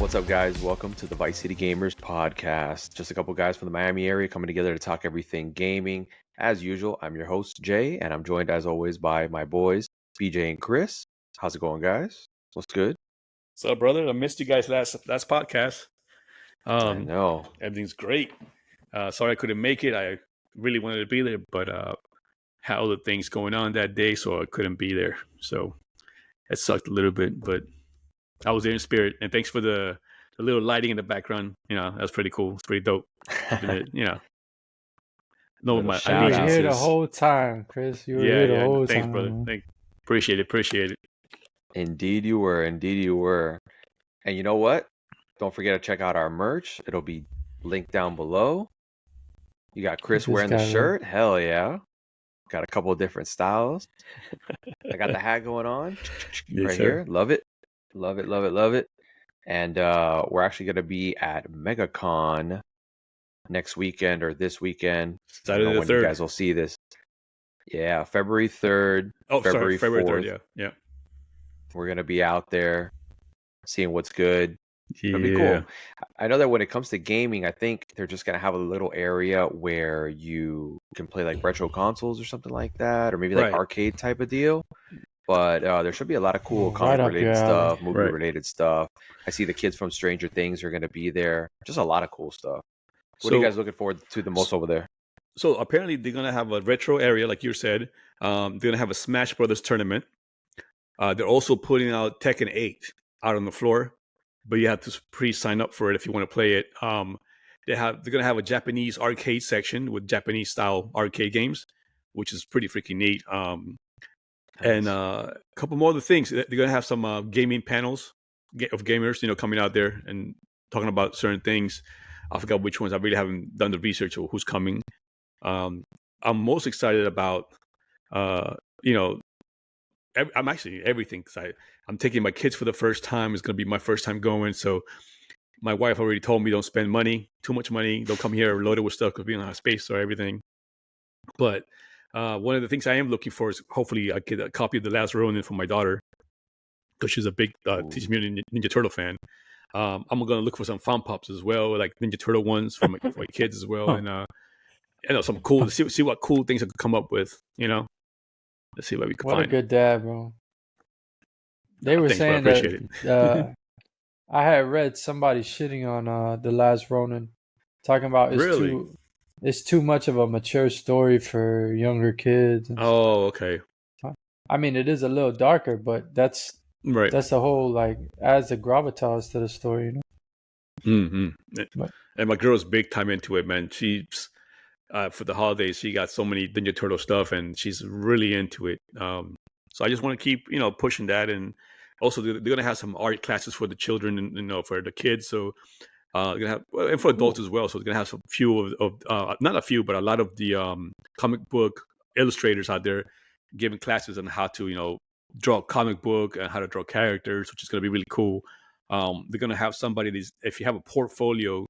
What's up, guys? Welcome to the ViceCityGamerz podcast. Just a couple guys from the Miami area coming together to talk everything gaming. As usual, I'm your host, Jay, and I'm joined, as always, by my boys, BJ and Chris. How's it going, guys? What's good? What's up, brother? I missed you guys last podcast. I know. Everything's great. Sorry I couldn't make it. I really wanted to be there, but had other things going on that day, so I couldn't be there. So it sucked a little bit, but I was there in spirit. And thanks for the little lighting in the background. You know, that's pretty cool. It's pretty dope. No, you were here the whole time, Chris. You were here the whole thanks, time. brother. Appreciate it. Indeed you were. And you know what? Don't forget to check out our merch. It'll be linked down below. You got Chris wearing the shirt. Hell yeah. Got a couple of different styles. I got the hat going on right here. Love it. And we're actually going to be at MegaCon next weekend or this weekend. Saturday the 3rd. You guys will see this. Yeah, February 3rd. Oh, February 3rd. Yeah. We're going to be out there seeing what's good. It'll be cool. I know that when it comes to gaming, I think they're just going to have a little area where you can play like retro consoles or something like that, or maybe like arcade type of deal. But there should be a lot of cool comic-related stuff, movie-related stuff. I see the kids from Stranger Things are going to be there. Just a lot of cool stuff. What are you guys looking forward to the most over there? So apparently they're going to have a retro area, like you said. They're going to have a Smash Brothers tournament. They're also putting out Tekken 8 out on the floor, but you have to pre-sign up for it if you want to play it. They're going to have a Japanese arcade section with Japanese-style arcade games, which is pretty freaking neat. And a couple more other things. They're going to have some gaming panels of gamers, coming out there and talking about certain things. I forgot which ones. I really haven't done the research of who's coming. I'm most excited about, I'm actually everything. Cause I'm taking my kids for the first time. It's going to be my first time going. So my wife already told me don't spend too much money. Don't come here loaded with stuff because we don't have space or everything. But one of the things I am looking for is hopefully I get a copy of The Last Ronin for my daughter because she's a big Teenage Mutant Ninja Turtle fan. I'm going to look for some Fun Pops as well, like Ninja Turtle ones for my kids as well. And some cool, see what cool things I could come up with, Let's see what we can find. What a good dad, bro. They were saying that I had read somebody shitting on The Last Ronin, talking about it's too much of a mature story for younger kids. Oh, okay. I mean, it is a little darker, but that's the whole adds the gravitas to the story, Mm-hmm. And my girl's big time into it, man. She's for the holidays, she got so many Ninja Turtle stuff, and she's really into it. So I just want to keep, pushing that, and also they're gonna have some art classes for the children, and for the kids. So they're gonna have, and for adults as well. So they're gonna have some few of not a few, but a lot of the comic book illustrators out there giving classes on how to, draw a comic book and how to draw characters, which is gonna be really cool. They're gonna have somebody if you have a portfolio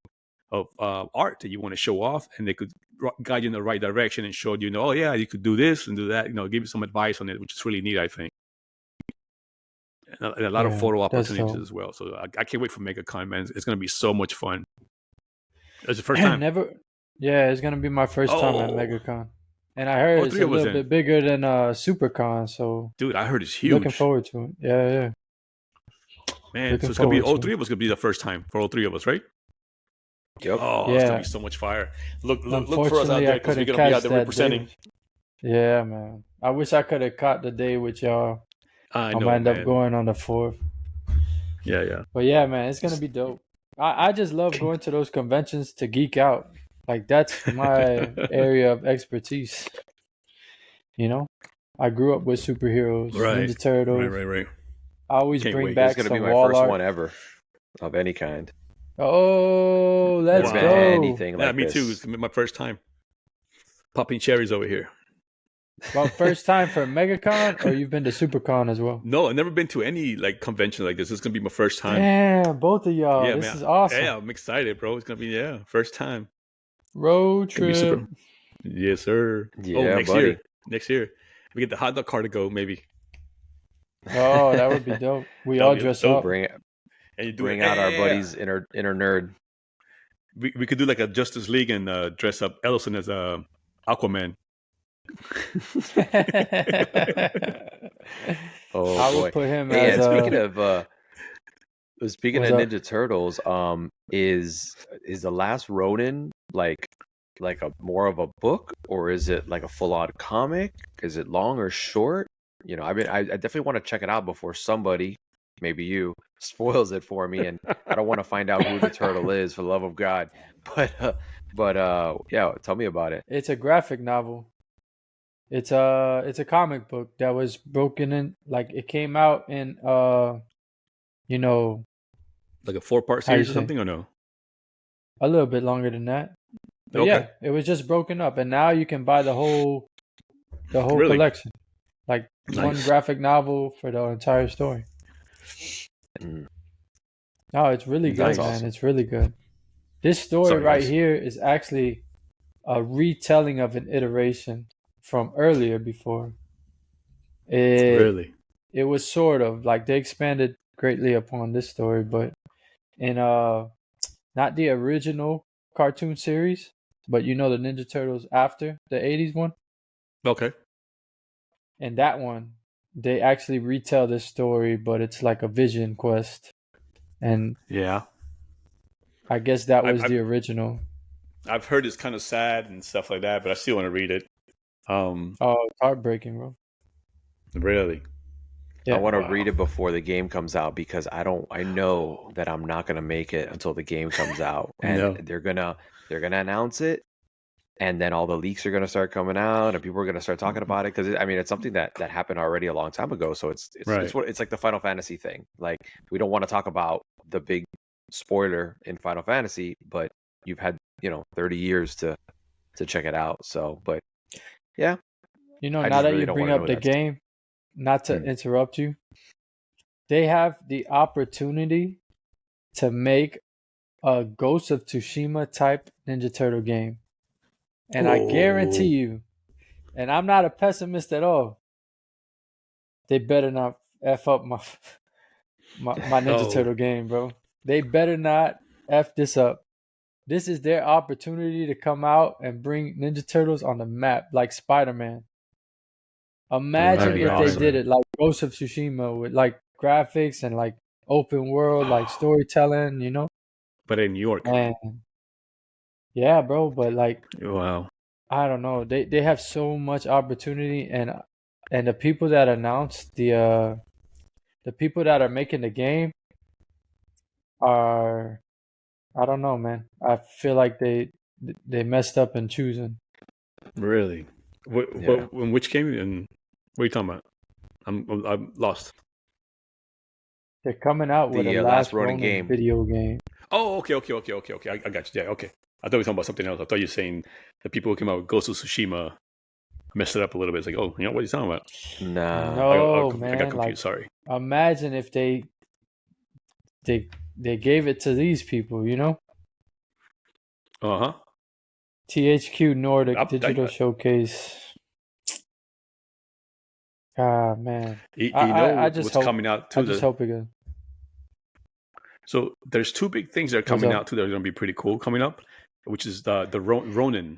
of art that you want to show off, and they could guide you in the right direction and show you, oh yeah, you could do this and do that, give you some advice on it, which is really neat, I think. And a lot of photo opportunities as well. So I can't wait for MegaCon, man. It's going to be so much fun. It's the first time. It's going to be my first time at MegaCon. And I heard it's a little bit bigger than SuperCon. So, dude, I heard it's huge. Looking forward to it. Yeah. Man, so it's going to be all three of us. Going to be the first time for all three of us, right? Yep. Oh, it's going to be so much fire. Look for us out there because we're going to be out there representing. Yeah, man. I wish I could have caught the day with y'all. I might end up going on the 4th. Yeah. But yeah, man, it's going to be dope. I just love going to those conventions to geek out. That's my area of expertise. I grew up with superheroes, Ninja Turtles. Right. I always bring back some wall art. It's going to be my first one ever of any kind. Oh, let's go. Anything like me too. It's my first time. Popping cherries over here. Well, first time for MegaCon, or you've been to SuperCon as well? No, I've never been to any convention like this. This is gonna be my first time. Yeah, both of y'all. Yeah, this is awesome. Yeah, I'm excited, bro. It's gonna be first time. Road trip. Yes, sir. Yeah, Next year, we get the hot dog car to go, maybe. Oh, that would be dope. We all dress up. Bring it. And you do bring out our buddy's inner nerd. We could do like a Justice League and dress up Ellison as Aquaman. Oh I boy! would put him Hey, as and speaking of Ninja Turtles, is the Last Ronin like a more of a book, or is it like a full-on comic? Is it long or short? You know, I mean, I definitely want to check it out before somebody, maybe you, spoils it for me, and I don't want to find out who the turtle is, for the love of God. But yeah, tell me about it. It's a graphic novel. It's a comic book that was broken in, like it came out in you know, like a 4-part series or something, or no? A little bit longer than that. But okay. Yeah, it was just broken up, and now you can buy the whole Really? collection, like one graphic novel for the entire story. No, it's really good, man. Awesome. It's really good. This story here is actually a retelling of an iteration from earlier before. Really? It was sort of like they expanded greatly upon this story, but in not the original cartoon series, but you know the Ninja Turtles after the 80s one? Okay. And that one, they actually retell this story, but it's like a vision quest. And yeah, I guess that was the original. I've heard it's kind of sad and stuff like that, but I still want to read it. Oh, it's heartbreaking, bro. Really? Yeah. I want to read it before the game comes out, because I know that I'm not gonna make it until the game comes out, and they're gonna announce it, and then all the leaks are gonna start coming out, and people are gonna start talking about it, because I mean, it's something that happened already a long time ago. So it's like the Final Fantasy thing. Like, we don't want to talk about the big spoiler in Final Fantasy, but you've had 30 years to check it out. So, but yeah, now that you bring up the game, not to interrupt you, they have the opportunity to make a Ghost of Tsushima type Ninja Turtle game. And I guarantee you, and I'm not a pessimist at all, they better not F up my Ninja Turtle game, bro. They better not F this up. This is their opportunity to come out and bring Ninja Turtles on the map like Spider-Man. Imagine if they did it like Ghost of Tsushima with like graphics and like open world, like storytelling, But in New York. And yeah, bro, but like, wow, I don't know. They have so much opportunity, and the people that announced the people that are making the game are, I don't know, man. I feel like they messed up in choosing. Really? What in which game? And what are you talking about? I'm lost. They're coming out with a Last Ronin game video game. Oh, okay. I got you. Yeah, okay. I thought we were talking about something else. I thought you were saying the people who came out with Ghost of Tsushima messed it up a little bit. It's like, what are you talking about? No, man. I got confused. Like, sorry. Imagine if they gave it to these people, Uh-huh. THQ Nordic Digital Showcase. Ah, man. I just what's coming out too? I just hope it goes. So there's two big things that are coming out too that are going to be pretty cool coming up, which is the Ronin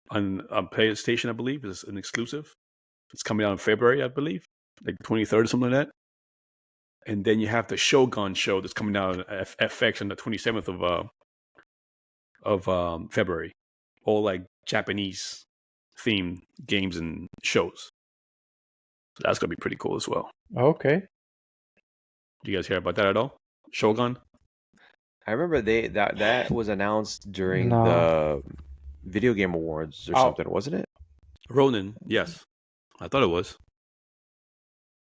on PlayStation, I believe, is an exclusive. It's coming out in February, I believe, like 23rd or something like that. And then you have the Shogun show that's coming out on FX on the 27th of February. All like Japanese themed games and shows. So that's gonna be pretty cool as well. Okay. Do you guys hear about that at all? Shogun? I remember that was announced during the Video Game Awards or something, wasn't it? Ronin, yes. I thought it was.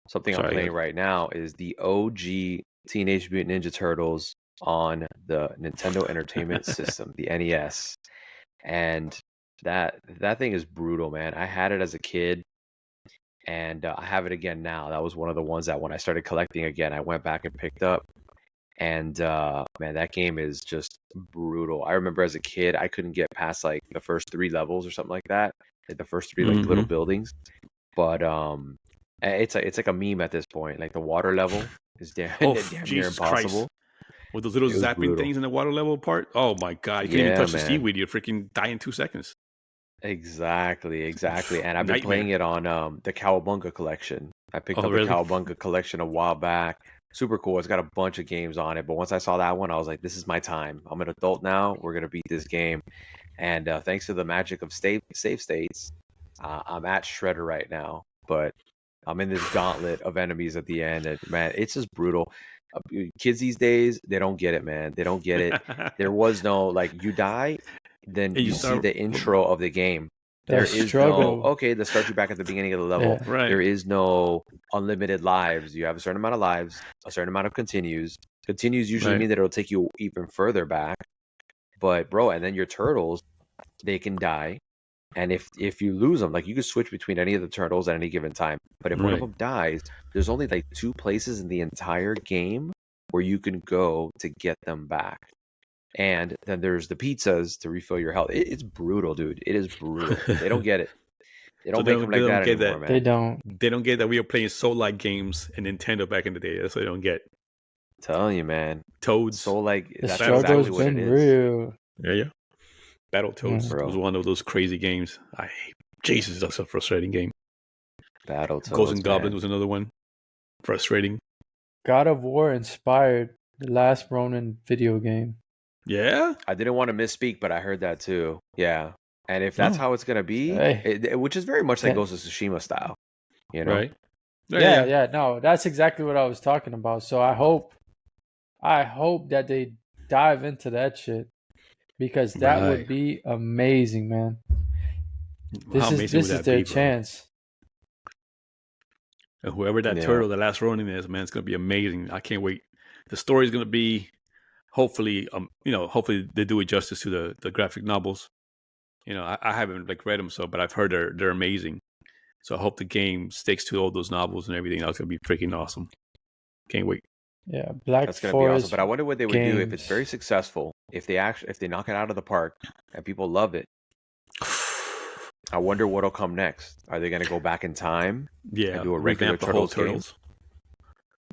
Something I'm playing right now is the OG Teenage Mutant Ninja Turtles on the Nintendo Entertainment System, the NES. And that thing is brutal, man. I had it as a kid, and I have it again now. That was one of the ones that when I started collecting again, I went back and picked up. And man, that game is just brutal. I remember as a kid, I couldn't get past like the first 3 levels or something like that, like the first 3 like little buildings. But It's like a meme at this point. Like the water level is damn near Jesus Christ. impossible. With those little It was zapping brutal. things in the water level part. Oh my god. You can't even Yeah, touch the man. seaweed, you freaking die in 2 seconds. Exactly. And I've been playing Nightmare. it on the Cowabunga collection. I picked up the really? Cowabunga collection a while back. Super cool. It's got a bunch of games on it. But once I saw that one, I was like, this is my time. I'm an adult now. We're gonna beat this game. And thanks to the magic of save states, I'm at Shredder right now. But I'm in this gauntlet of enemies at the end, and man, it's just brutal. Kids these days, they don't get it, man. They don't get it. There was no like you die, then And you see start the intro of the game. There That is struggle. no okay, let's start you back at the beginning of the level. Yeah. right. There is no unlimited lives. You have a certain amount of lives, a certain amount of continues. Continues usually Right. mean that it'll take you even further back. But bro, and then your turtles, they can die. And if you lose them, like you can switch between any of the turtles at any given time. But if one of Right. them dies, there's only like 2 places in the entire game where you can go to get them back. And then there's the pizzas to refill your health. It's brutal, dude. It is brutal. They don't get it. They So don't make them like that anymore, man. They don't. They don't get that we were playing Soul-like games in Nintendo back in the day. That's what they don't get. Telling you, man. Toads. So like The that's struggle's exactly what been it is. real. Yeah. Battletoads Bro. was one of those crazy games. Jesus, that's a frustrating game. Battletoads, Ghosts and Goblins man. was another one. Frustrating. God of War inspired the last Ronin video game. Yeah? I didn't want to misspeak, but I heard that too. Yeah. And if that's how it's gonna be, Hey. which is very much like Ghost of Tsushima style, you know? Right. Yeah. No, that's exactly what I was talking about. So I hope that they dive into that shit because that would be amazing, man. This is their chance. And whoever that turtle, the last Ronin is, man, it's gonna be amazing. I can't wait. The story's gonna be hopefully they do it justice to the graphic novels. I haven't like read them, but I've heard they're amazing. So I hope the game sticks to all those novels and everything. That's gonna be freaking awesome. Can't wait. Yeah, That's gonna be awesome. But I wonder what they would do if it's very successful. If they knock it out of the park and people love it. I wonder what'll come next. Are they gonna go back in time? Yeah, and do a regular Turtles game?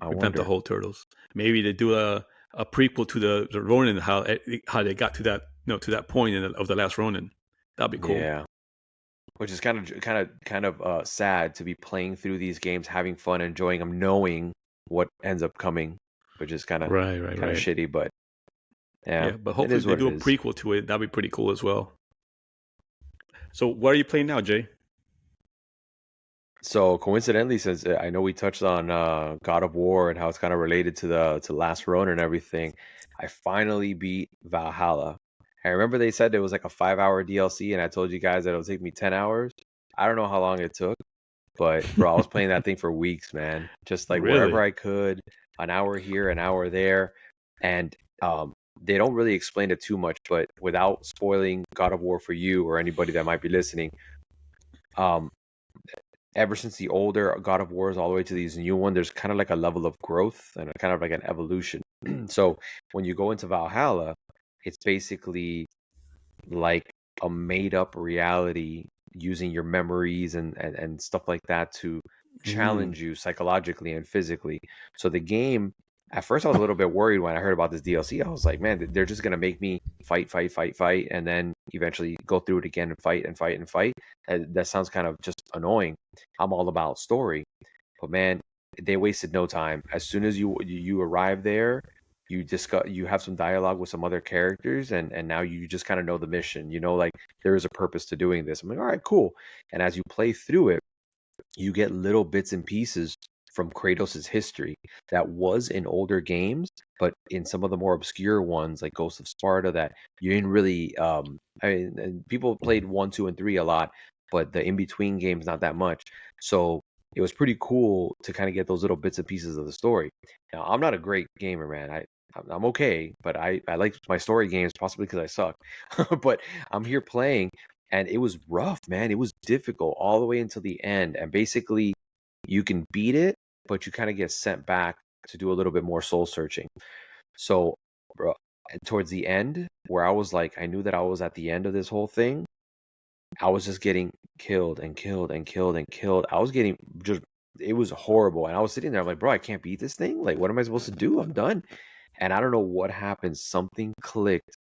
Revamp the whole Turtles. Maybe they do a prequel to the Ronin, how they got to that to that point of the last Ronin. That'd be cool. Yeah. Which is kind of sad to be playing through these games, having fun, enjoying them, knowing what ends up coming, which is kind of shitty. But yeah, but hopefully they do a prequel to it. That'd be pretty cool as well. So what are you playing now, Jay? So coincidentally, since I know we touched on God of War and how it's kind of related to Last Ronin and everything, I finally beat Valhalla. I remember they said it was like a 5-hour DLC, and I told you guys that it'll take me 10 hours. I don't know how long it took, but bro, I was playing that thing for weeks, man. Just like wherever I could, an hour here, an hour there, and they don't really explain it too much, but without spoiling God of War for you or anybody that might be listening, ever since the older God of Wars all the way to these new one, there's kind of like a level of growth and kind of like an evolution. So when you go into Valhalla, it's basically like a made-up reality using your memories and stuff like that to challenge you psychologically and physically. So the game, at first I was a little bit worried when I heard about this DLC. I was like, man, they're just going to make me fight, and then eventually go through it again and fight. And that sounds kind of just annoying. I'm all about story. But man, they wasted no time. As soon as you arrive there, you have some dialogue with some other characters, and now you just kind of know the mission. Like there is a purpose to doing this. I'm like, all right, cool. And as you play through it, you get little bits and pieces from Kratos' history that was in older games, but in some of the more obscure ones, like Ghost of Sparta, that you didn't really. People played 1, 2, and 3 a lot, but the in-between games not that much. So it was pretty cool to kind of get those little bits and pieces of the story. Now, I'm not a great gamer, man. I'm okay, but I like my story games, possibly because I suck. But I'm here playing, and it was rough, man. It was difficult all the way until the end. And basically, you can beat it, but you kind of get sent back to do a little bit more soul searching. So, bro, towards the end, where I was like, I knew that I was at the end of this whole thing. I was just getting killed and killed and killed and killed. I was getting just it was horrible. And I was sitting there, I'm like, bro, I can't beat this thing. Like, what am I supposed to do? I'm done. And I don't know what happened. Something clicked,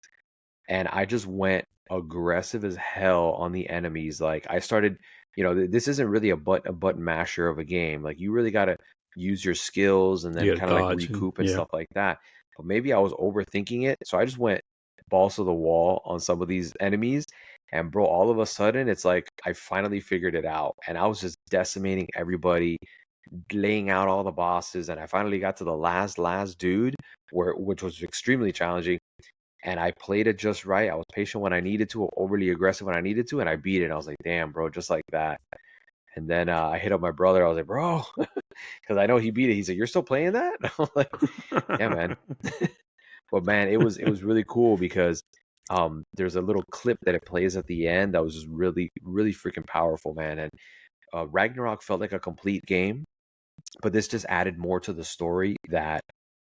and I just went aggressive as hell on the enemies. Like, I started, this isn't really a button masher of a game. Like, you really got to use your skills and then You kind of like dodge recoup and yeah. stuff like that. But maybe I was overthinking it, so I just went balls to the wall on some of these enemies. And bro, all of a sudden, it's like I finally figured it out, and I was just decimating everybody, laying out all the bosses, and I finally got to the last dude, which was extremely challenging. And I played it just right. I was patient when I needed to, overly aggressive when I needed to, and I beat it. And I was like, damn, bro, just like that. And then I hit up my brother. I was like, bro, because I know he beat it. He's like, you're still playing that? I'm like, yeah, man. But man, it was really cool because there's a little clip that it plays at the end that was just really, really freaking powerful, man. And Ragnarok felt like a complete game, but this just added more to the story that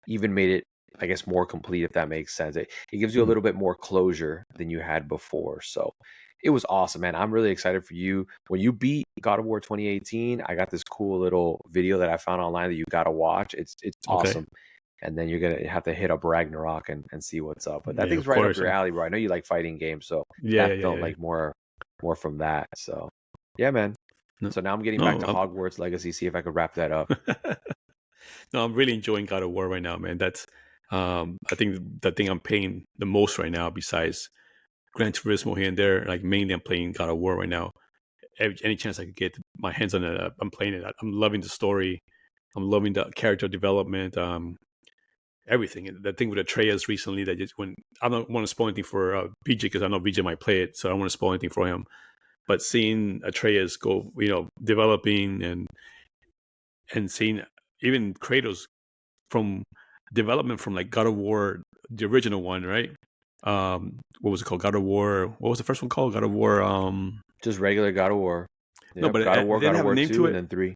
even made it, I guess, more complete, if that makes sense. It gives you a little bit more closure than you had before. So it was awesome, man. I'm really excited for you. When you beat God of War 2018, I got this cool little video that I found online that you got to watch. It's awesome. And then you're going to have to hit up Ragnarok and see what's up. But that thing's right up your alley, bro. I know you like fighting games, so that felt like more from that. So yeah, man. So now I'm getting back to Hogwarts Legacy, see if I could wrap that up. No, I'm really enjoying God of War right now, man. That's I think the thing I'm playing the most right now, besides Gran Turismo here and there, like mainly I'm playing God of War right now. Any chance I could get my hands on it, I'm playing it. I'm loving the story. I'm loving the character development. Everything. The thing with Atreus recently, that just when I don't want to spoil anything for BJ, because I know BJ might play it, so I don't want to spoil anything for him. But seeing Atreus go, developing and seeing even Kratos from development from like God of War, the original one, right? What was it called? God of War. What was the first one called? God of War. Just regular God of War. Yep. No, but God of War 2, and then 3.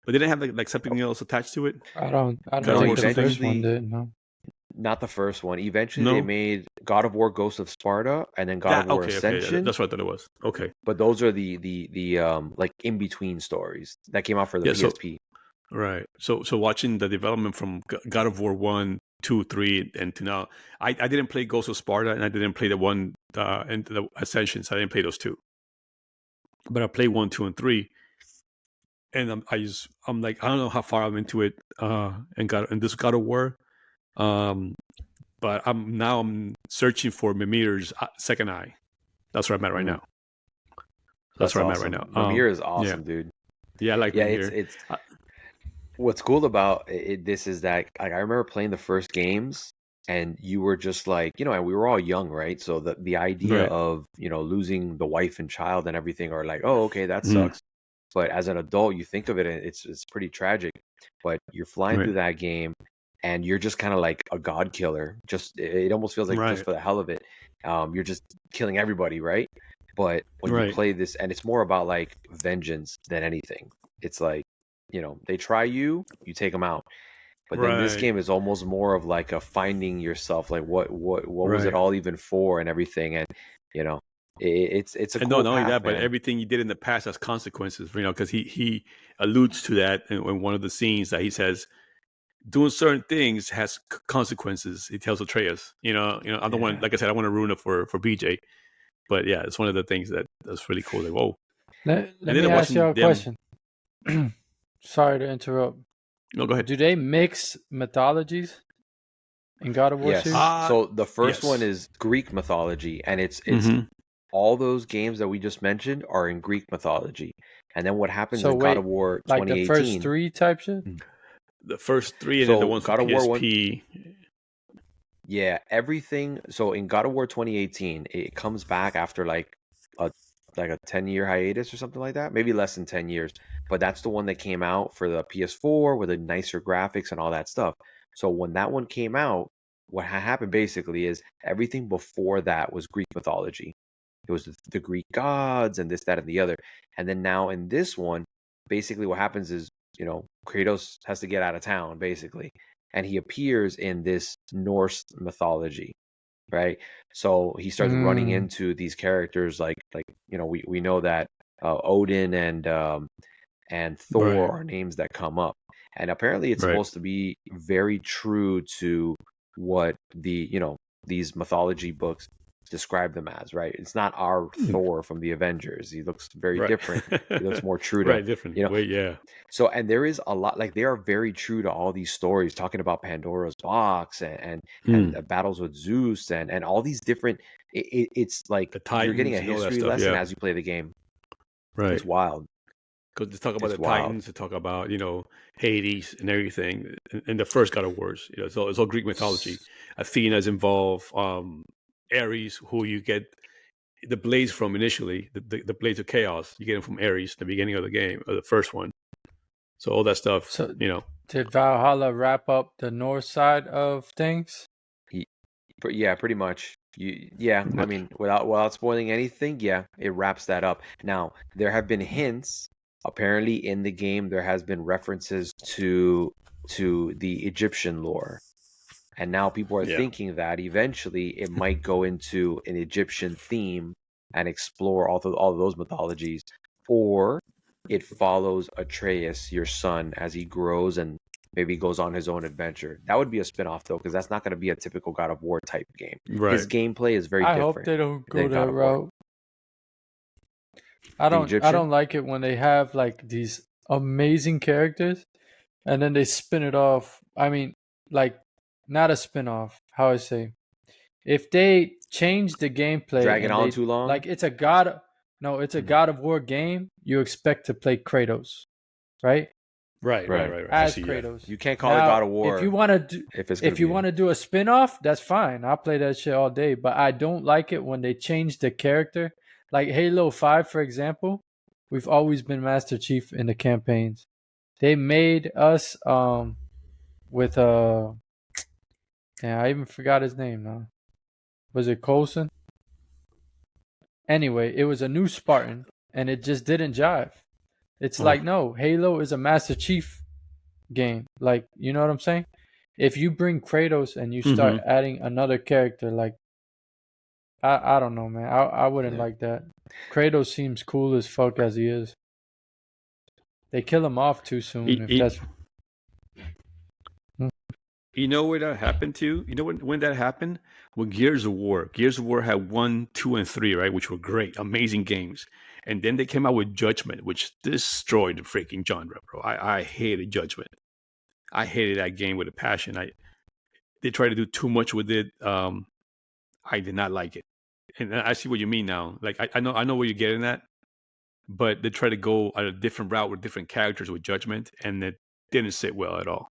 But they didn't have like something else attached to it. I don't think the first one did. No. Not the first one. Eventually, they made God of War: Ghost of Sparta, and then God of War Ascension. Okay. That's what I thought it was. Okay. But those are the like in between stories that came out for the PSP. Right. So watching the development from God of War 1, 2, 3, and to now, I didn't play Ghost of Sparta, and I didn't play the one and the Ascensions. I didn't play those two, but I played 1, 2, and 3. And I'm like, I don't know how far I'm into it, and this God of War. But I'm searching for Mimir's second eye. That's where I'm at right now. That's where awesome. I'm at right now. Mimir is awesome, dude. Yeah, I like Mimir. It's what's cool about this is that, like, I remember playing the first games, and you were just like, and we were all young, right? So the idea of losing the wife and child and everything are like, oh, okay, that sucks. But as an adult, you think of it, and it's pretty tragic. But you're flying through that game, and you're just kind of like a god killer. Just it almost feels like just for the hell of it, you're just killing everybody, right? But when you play this, and it's more about like vengeance than anything. It's like, they try you take them out. But then this game is almost more of like a finding yourself, like what was it all even for, and everything, and it's a cool not only path, that, man. but everything you did in the past has consequences, because he alludes to that in one of the scenes that he says doing certain things has consequences. He tells Atreus, I don't want, like I said, I want to ruin it for BJ, but yeah, it's one of the things that's really cool. Like, whoa. Let me ask you a question. Sorry to interrupt. No, go ahead. Do they mix mythologies in God of War 2? So the first one is Greek mythology, and it's all those games that we just mentioned are in Greek mythology. And then what happens in God of War 2018? Like the first 3 type shit? The first 3 and then the ones for PSP. Yeah, everything. So in God of War 2018, it comes back after like a 10-year hiatus or something like that. Maybe less than 10 years. But that's the one that came out for the PS4 with the nicer graphics and all that stuff. So when that one came out, what happened basically is everything before that was Greek mythology. It was the Greek gods and this, that, and the other. And then now in this one, basically what happens is, Kratos has to get out of town, basically. And he appears in this Norse mythology, right? So he starts running into these characters like we know that Odin and and Thor are names that come up. And apparently it's supposed to be very true to what these mythology books describe them as, right? It's not our Thor from the Avengers. He looks very different. He looks more true to different. So, and there is a lot, like they are very true to all these stories, talking about Pandora's box and battles with Zeus and all these different. It's like the Titans, you're getting a history lesson as you play the game. Right, it's wild. Because to talk about the Titans, to talk about Hades and everything, in the first God of Wars, it's all Greek mythology. Athena's involved, Ares, who you get the blades from initially, the blades of chaos, you get them from Ares, the beginning of the game, or the first one. So all that stuff, Did Valhalla wrap up the north side of things? Yeah, pretty much. I mean, without spoiling anything, it wraps that up. Now, there have been hints. Apparently, in the game, there has been references to the Egyptian lore, and now people are thinking that eventually it might go into an Egyptian theme and explore all of those mythologies, or it follows Atreus, your son, as he grows and maybe goes on his own adventure. That would be a spin-off though, because that's not going to be a typical God of War type game. His gameplay is very different. I hope they don't go that route. I don't like it when they have like these amazing characters and then they spin it off. I mean, like not a spin-off, how I say. If they change the gameplay, drag it on too long, like it's a God of War game, you expect to play Kratos, right? Right. As Kratos. You can't call it God of War. If you want to do a spin-off, that's fine. I'll play that shit all day. But I don't like it when they change the character. Like Halo 5, for example, we've always been Master Chief in the campaigns. They made us with I even forgot his name now. Was it Coulson? Anyway, it was a new Spartan and it just didn't jive. It's like, no, Halo is a Master Chief game. Like, you know what I'm saying? If you bring Kratos and you start adding another character, like, I don't know, man. I wouldn't like that. Kratos seems cool as fuck as he is. They kill him off too soon. You know where that happened to? You know when that happened? With Gears of War. Gears of War had 1, 2, and 3, right? Which were great, amazing games. And then they came out with Judgment, which destroyed the freaking genre, bro. I hated Judgment. I hated that game with a passion. They tried to do too much with it. I did not like it. And I see what you mean now. Like I know where you're getting at, but they try to go a different route with different characters with Judgment, and it didn't sit well at all.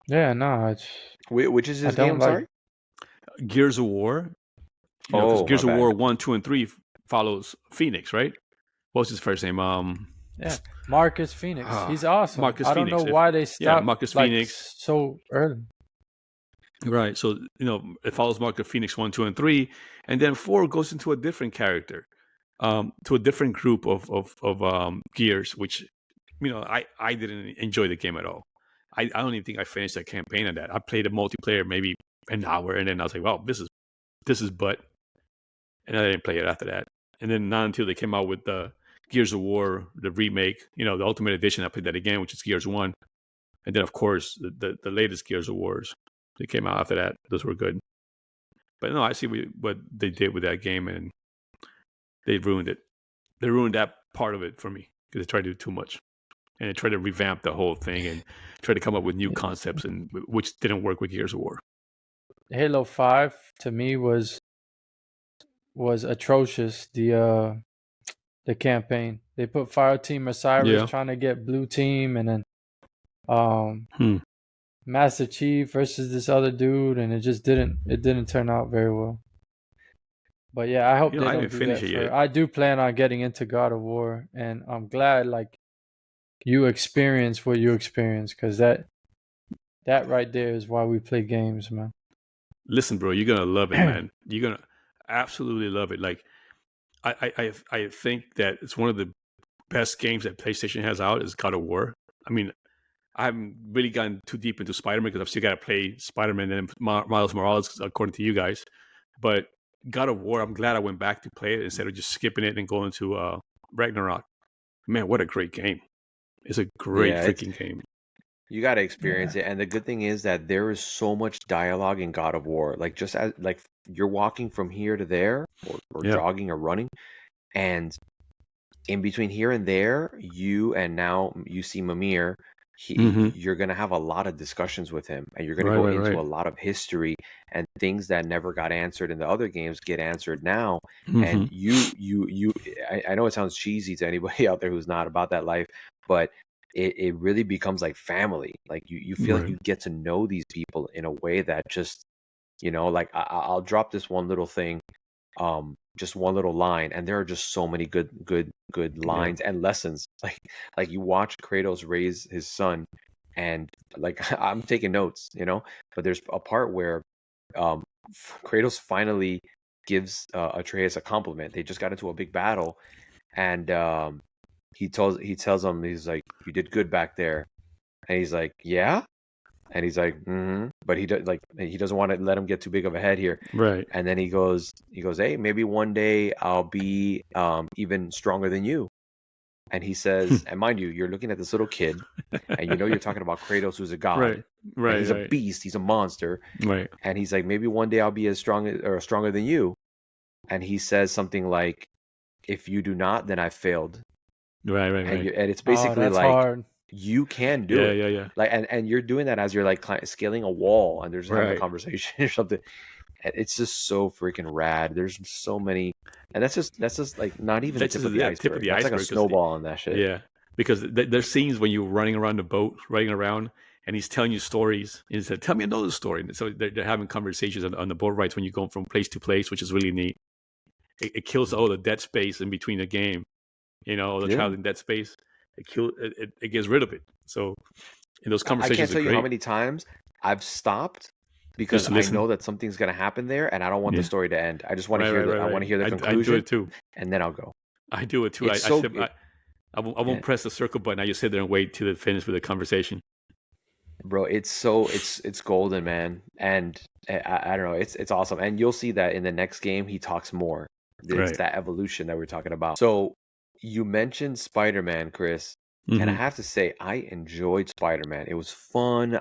Yeah, no, it's which is his game. Sorry, Gears of War. Gears of War 1, 2, and 3 follows Phoenix, right? What's his first name? Marcus Phoenix. He's awesome. Marcus I don't know why they stopped. Marcus Phoenix so early. Right. So, it follows Marcus Phoenix 1, 2, and 3. And then 4 goes into a different character, to a different group of Gears, which, I didn't enjoy the game at all. I don't even think I finished that campaign on that. I played a multiplayer maybe an hour, and then I was like, well, this is butt. And I didn't play it after that. And then not until they came out with the Gears of War, the remake, the Ultimate Edition, I played that again, which is Gears 1. And then, of course, the latest Gears of Wars. They came out after that. Those were good. But no, I see what they did with that game, and they ruined it. They ruined that part of it for me because they tried to do too much. And they tried to revamp the whole thing and try to come up with new concepts, and which didn't work with Gears of War. Halo 5 to me was atrocious. The campaign. They put Fireteam Osiris trying to get Blue Team, and then Master Chief versus this other dude, and it just didn't turn out very well. But yeah, I hope they don't do that. I do plan on getting into God of War, and I'm glad like you experience what you experience, because that right there is why we play games, man. Listen, bro, you're gonna love it, man. You're gonna absolutely love it. Like I think that it's one of the best games that PlayStation has out is God of War. I mean, I haven't really gotten too deep into Spider-Man because I've still got to play Spider-Man and Miles Morales, according to you guys. But God of War, I'm glad I went back to play it instead of just skipping it and going to Ragnarok. Man, what a great game! It's a great freaking game. You got to experience it, and the good thing is that there is so much dialogue in God of War. Like just as like you're walking from here to there, or jogging or running, and in between here and there, now you see Mimir. You're gonna have a lot of discussions with him, and you're gonna go into a lot of history and things that never got answered in the other games get answered now. And I know it sounds cheesy to anybody out there who's not about that life, but it really becomes like family. Like you feel like you get to know these people in a way that just, like I'll drop this one little thing, just one little line, and there are just so many good lines and lessons. Like you watch Kratos raise his son, and like I'm taking notes, but there's a part where Kratos finally gives Atreus a compliment. They just got into a big battle, and he tells him, he's like, "You did good back there," and he's like, "Yeah." And he's like, but he doesn't want to let him get too big of a head here, right? And then he goes, "Hey, maybe one day I'll be even stronger than you." And he says, and mind you, you're looking at this little kid, and you're talking about Kratos, who's a god, right? And he's a beast, he's a monster, right? And he's like, maybe one day I'll be as strong or stronger than you. And he says something like, "If you do not, then I failed." Right. And it's basically like, hard. You can do it. Yeah. Like, and you're doing that as you're like scaling a wall, and there's having a conversation or something. And it's just so freaking rad. There's so many, and that's just like not even the tip of the iceberg. That's like a snowball on that shit. Yeah, because there's scenes when you're running around the boat, and he's telling you stories. And he said, "Tell me another story." And so they're having conversations on the boat rides when you go from place to place, which is really neat. It kills all the dead space in between the game. All the traveling dead space. It gets rid of it. So in those conversations, I can't tell you how many times I've stopped because I know that something's going to happen there, and I don't want the story to end. I just want to hear I want to hear the conclusion. I do it too, and then I'll go. I do it too. I won't press the circle button. I just sit there and wait till it finishes with the conversation. Bro, it's golden, man, and I don't know, it's awesome, and you'll see that in the next game he talks more. It's that evolution that we're talking about. So you mentioned Spider-Man, Chris, and I have to say I enjoyed Spider-Man. It was fun.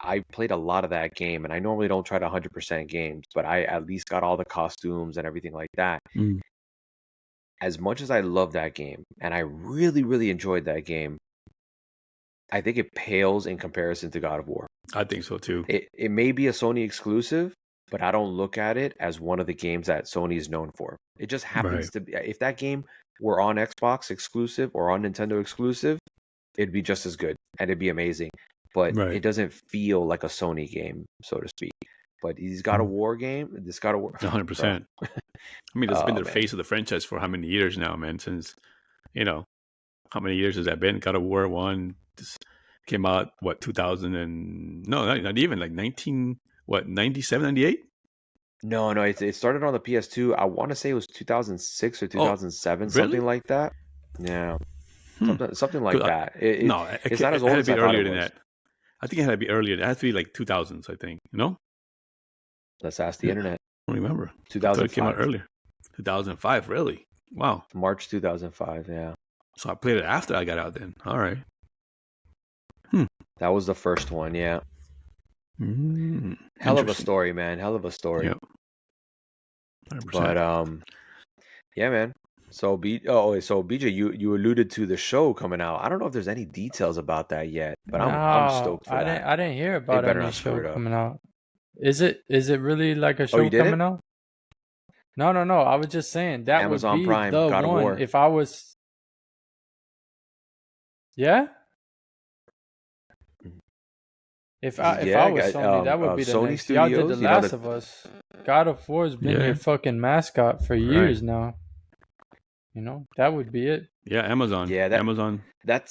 I played a lot of that game, and I normally don't try to 100% games, but I at least got all the costumes and everything like that. As much as I love that game, and I really, really enjoyed that game, I think it pales in comparison to God of War. I think so too. It may be a Sony exclusive, but I don't look at it as one of the games that Sony is known for. It just happens to be. If that game were on Xbox exclusive or on Nintendo exclusive, it'd be just as good and it'd be amazing. But it doesn't feel like a Sony game, so to speak. But he's got a war game. This got a war. 100%. I mean, it's been the face of the franchise for how many years now, man? Since, how many years has that been? God of War 1 came out, 2000 and... No, not even, like 97, 98? No, it started on the PS2. I want to say it was 2006 or 2007, something like that. Yeah. Something like that. It's not as old as I thought it was. I think it had to be earlier. It has to be like 2000s, I think. Let's ask the internet. I don't remember. 2005. It came out earlier. 2005, really? Wow. March 2005, yeah. So I played it after I got out then. All right. That was the first one, yeah. Hell of a story, man. Hell of a story. Yep. 100%. But yeah, man. So BJ, you alluded to the show coming out. I don't know if there's any details about that yet, but I'm stoked for that. I didn't hear about any show coming out. Is it really like a show coming out? No. I was just saying that Amazon would be Prime, the God of one. War. If I was, If I was Sony, that would be the Sony next. Studios, Y'all did The Last of Us. God of War has been your fucking mascot for years now. That would be it. Yeah, Amazon. Yeah, Amazon. That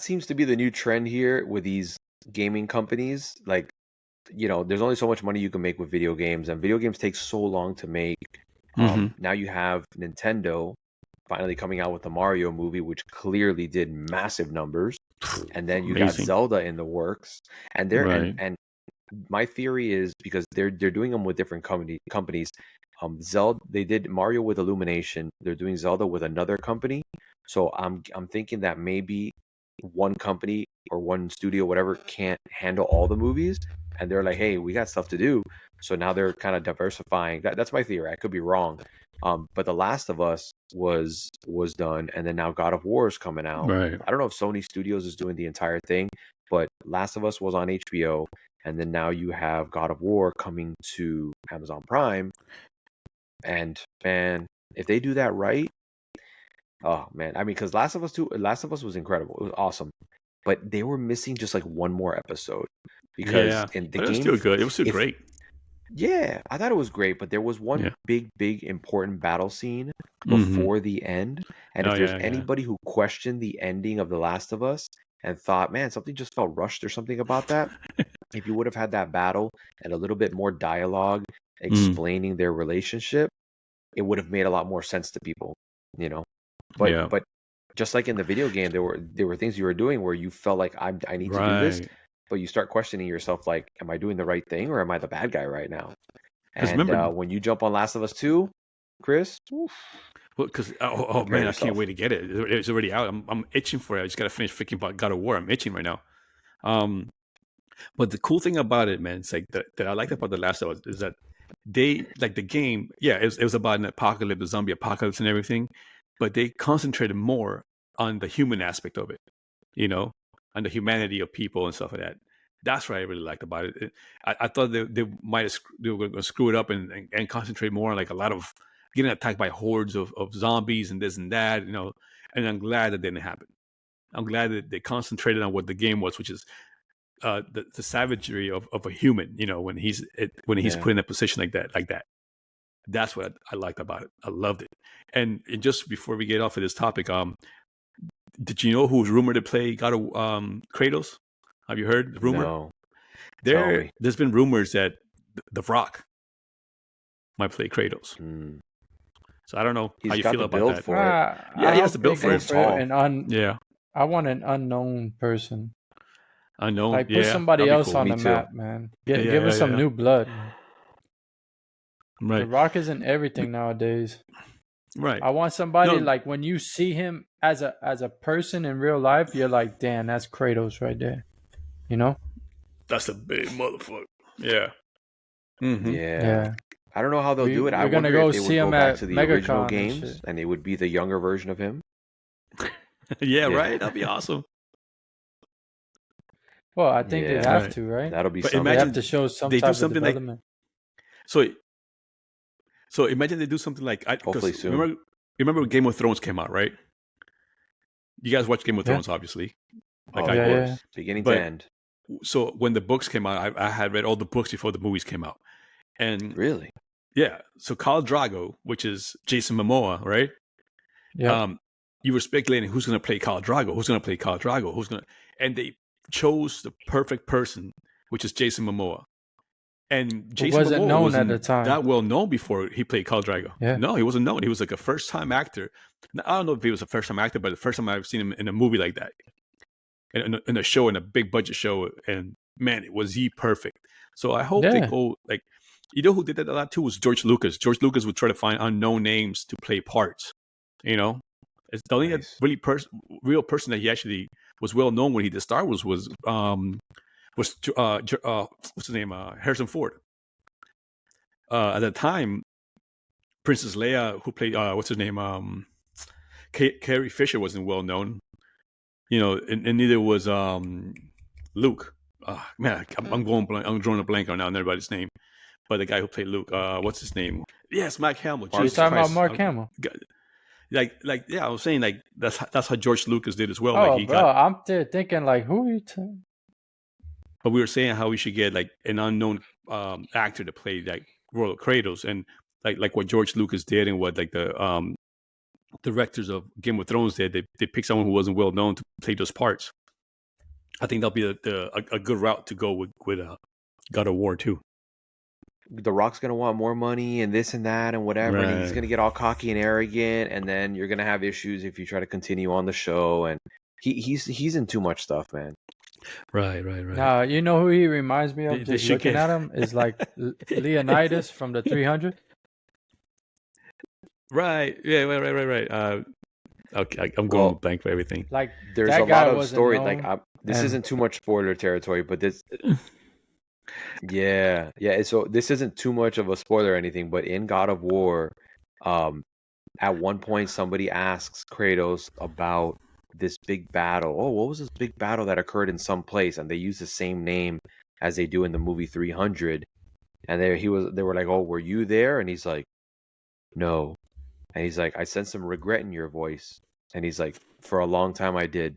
seems to be the new trend here with these gaming companies. Like, there's only so much money you can make with video games, and video games take so long to make. Now you have Nintendo finally coming out with the Mario movie, which clearly did massive numbers. And then you got Zelda in the works, and and my theory is because they're doing them with different companies. Zelda, they did Mario with Illumination. They're doing Zelda with another company. So I'm thinking that maybe one company or one studio, whatever, can't handle all the movies, and they're like, hey, we got stuff to do. So now they're kind of diversifying. That's my theory. I could be wrong. But The Last of Us was done, and then now God of War is coming out. Right. I don't know if Sony Studios is doing the entire thing, but Last of Us was on HBO, and then now you have God of War coming to Amazon Prime. And man, if they do that right, oh man, I mean, because Last of Us was incredible. It was awesome, but they were missing just like one more episode because in the but game, it was still good. It was still great. Yeah, I thought it was great, but there was one big important battle scene before the end, and if there's anybody who questioned the ending of The Last of Us and thought, man, something just felt rushed or something about that, if you would have had that battle and a little bit more dialogue explaining their relationship, it would have made a lot more sense to people, you know. But just like in the video game, there were things you were doing where you felt like I need to do this, but you start questioning yourself, like, am I doing the right thing or am I the bad guy right now? And when you jump on Last of Us 2, Chris, well, because man, I can't wait to get it. It's already out. I'm itching for it. I just gotta finish thinking about God of War. I'm itching right now. But the cool thing about it, man, it's like that I like about The Last of Us is that they, like, the game. Yeah, it was about an apocalypse, the zombie apocalypse, and everything, but they concentrated more on the human aspect of it, you know, on the humanity of people and stuff like that. That's what I really liked about it. I thought they were going to screw it up and concentrate more on like a lot of getting attacked by hordes of zombies and this and that, you know. And I'm glad that didn't happen. I'm glad that they concentrated on what the game was, which is the savagery of a human, you know, when he's put in a position like that. That's what I liked about it. I loved it. And just before we get off of this topic, did you know who was rumored to play God of Kratos? Have you heard the rumor? No. There's been rumors that The Rock might play Kratos. So I don't know how you feel about that. For it. He has the build for it. I want an unknown person. Unknown, like put somebody else on the map, man. Give us some new blood. Right. The Rock isn't everything nowadays. Right. I want somebody like when you see him as a person in real life, you're like, damn, that's Kratos right there. You know? That's a big motherfucker. Yeah. Yeah. I don't know how they'll do it. I wonder if they would go back to the original games and it would be the younger version of him. Right? That'd be awesome. Well, I think they have to, right? That'll be something. They have to show some type of development. So imagine they do something like hopefully soon. Remember when Game of Thrones came out, right? You guys watch Game of Thrones, obviously. Like beginning to end. So when the books came out, I had read all the books before the movies came out. And really? Yeah. So Khal Drogo, which is Jason Momoa, right? Yeah. You were speculating who's going to play Khal Drogo, and they chose the perfect person, which is Jason Momoa. And Jason Momoa wasn't at the time that well known before he played Khal Drogo. Yeah. No, he wasn't known. He was like a first-time actor. I don't know if he was a first-time actor, but the first time I've seen him in a movie like that, in a show, in a big budget show, and man, was he perfect. So I hope they go like, you know who did that a lot too was George Lucas. George Lucas would try to find unknown names to play parts. You know, it's the only really real person that he actually was well known when he did Star Wars was what's his name? Harrison Ford. At the time, Princess Leia, who played what's her name? Carrie Fisher wasn't well known. You know, and neither was Luke. Man, I'm drawing a blank on now on everybody's name. But the guy who played Luke, what's his name? Yes, Mark Hamill. You're talking about Mark Hamill. Like, yeah, I was saying like that's how George Lucas did as well. Oh, like, I'm there thinking like, who are you talking? But we were saying how we should get like an unknown actor to play like Royal Kratos, and like what George Lucas did, and what like the directors of Game of Thrones did. They picked someone who wasn't well known to play those parts. I think that'll be a good route to go with God of War too. The Rock's gonna want more money and this and that and whatever, and he's gonna get all cocky and arrogant, and then you're gonna have issues if you try to continue on the show. And he's in too much stuff, man. Right. You know who he reminds me of? Just looking at him is like Leonidas from the 300. Right. Yeah. Right. Okay, I'm going blank for everything. Like there's a lot of story. Like this isn't too much spoiler territory, but this. Yeah. So this isn't too much of a spoiler or anything, but in God of War, um, at one point somebody asks Kratos about this big battle. Oh, what was this big battle that occurred in some place? And they use the same name as they do in the movie 300. And they were like, "Oh, were you there?" And he's like, "No." And he's like, "I sense some regret in your voice." And he's like, "For a long time I did."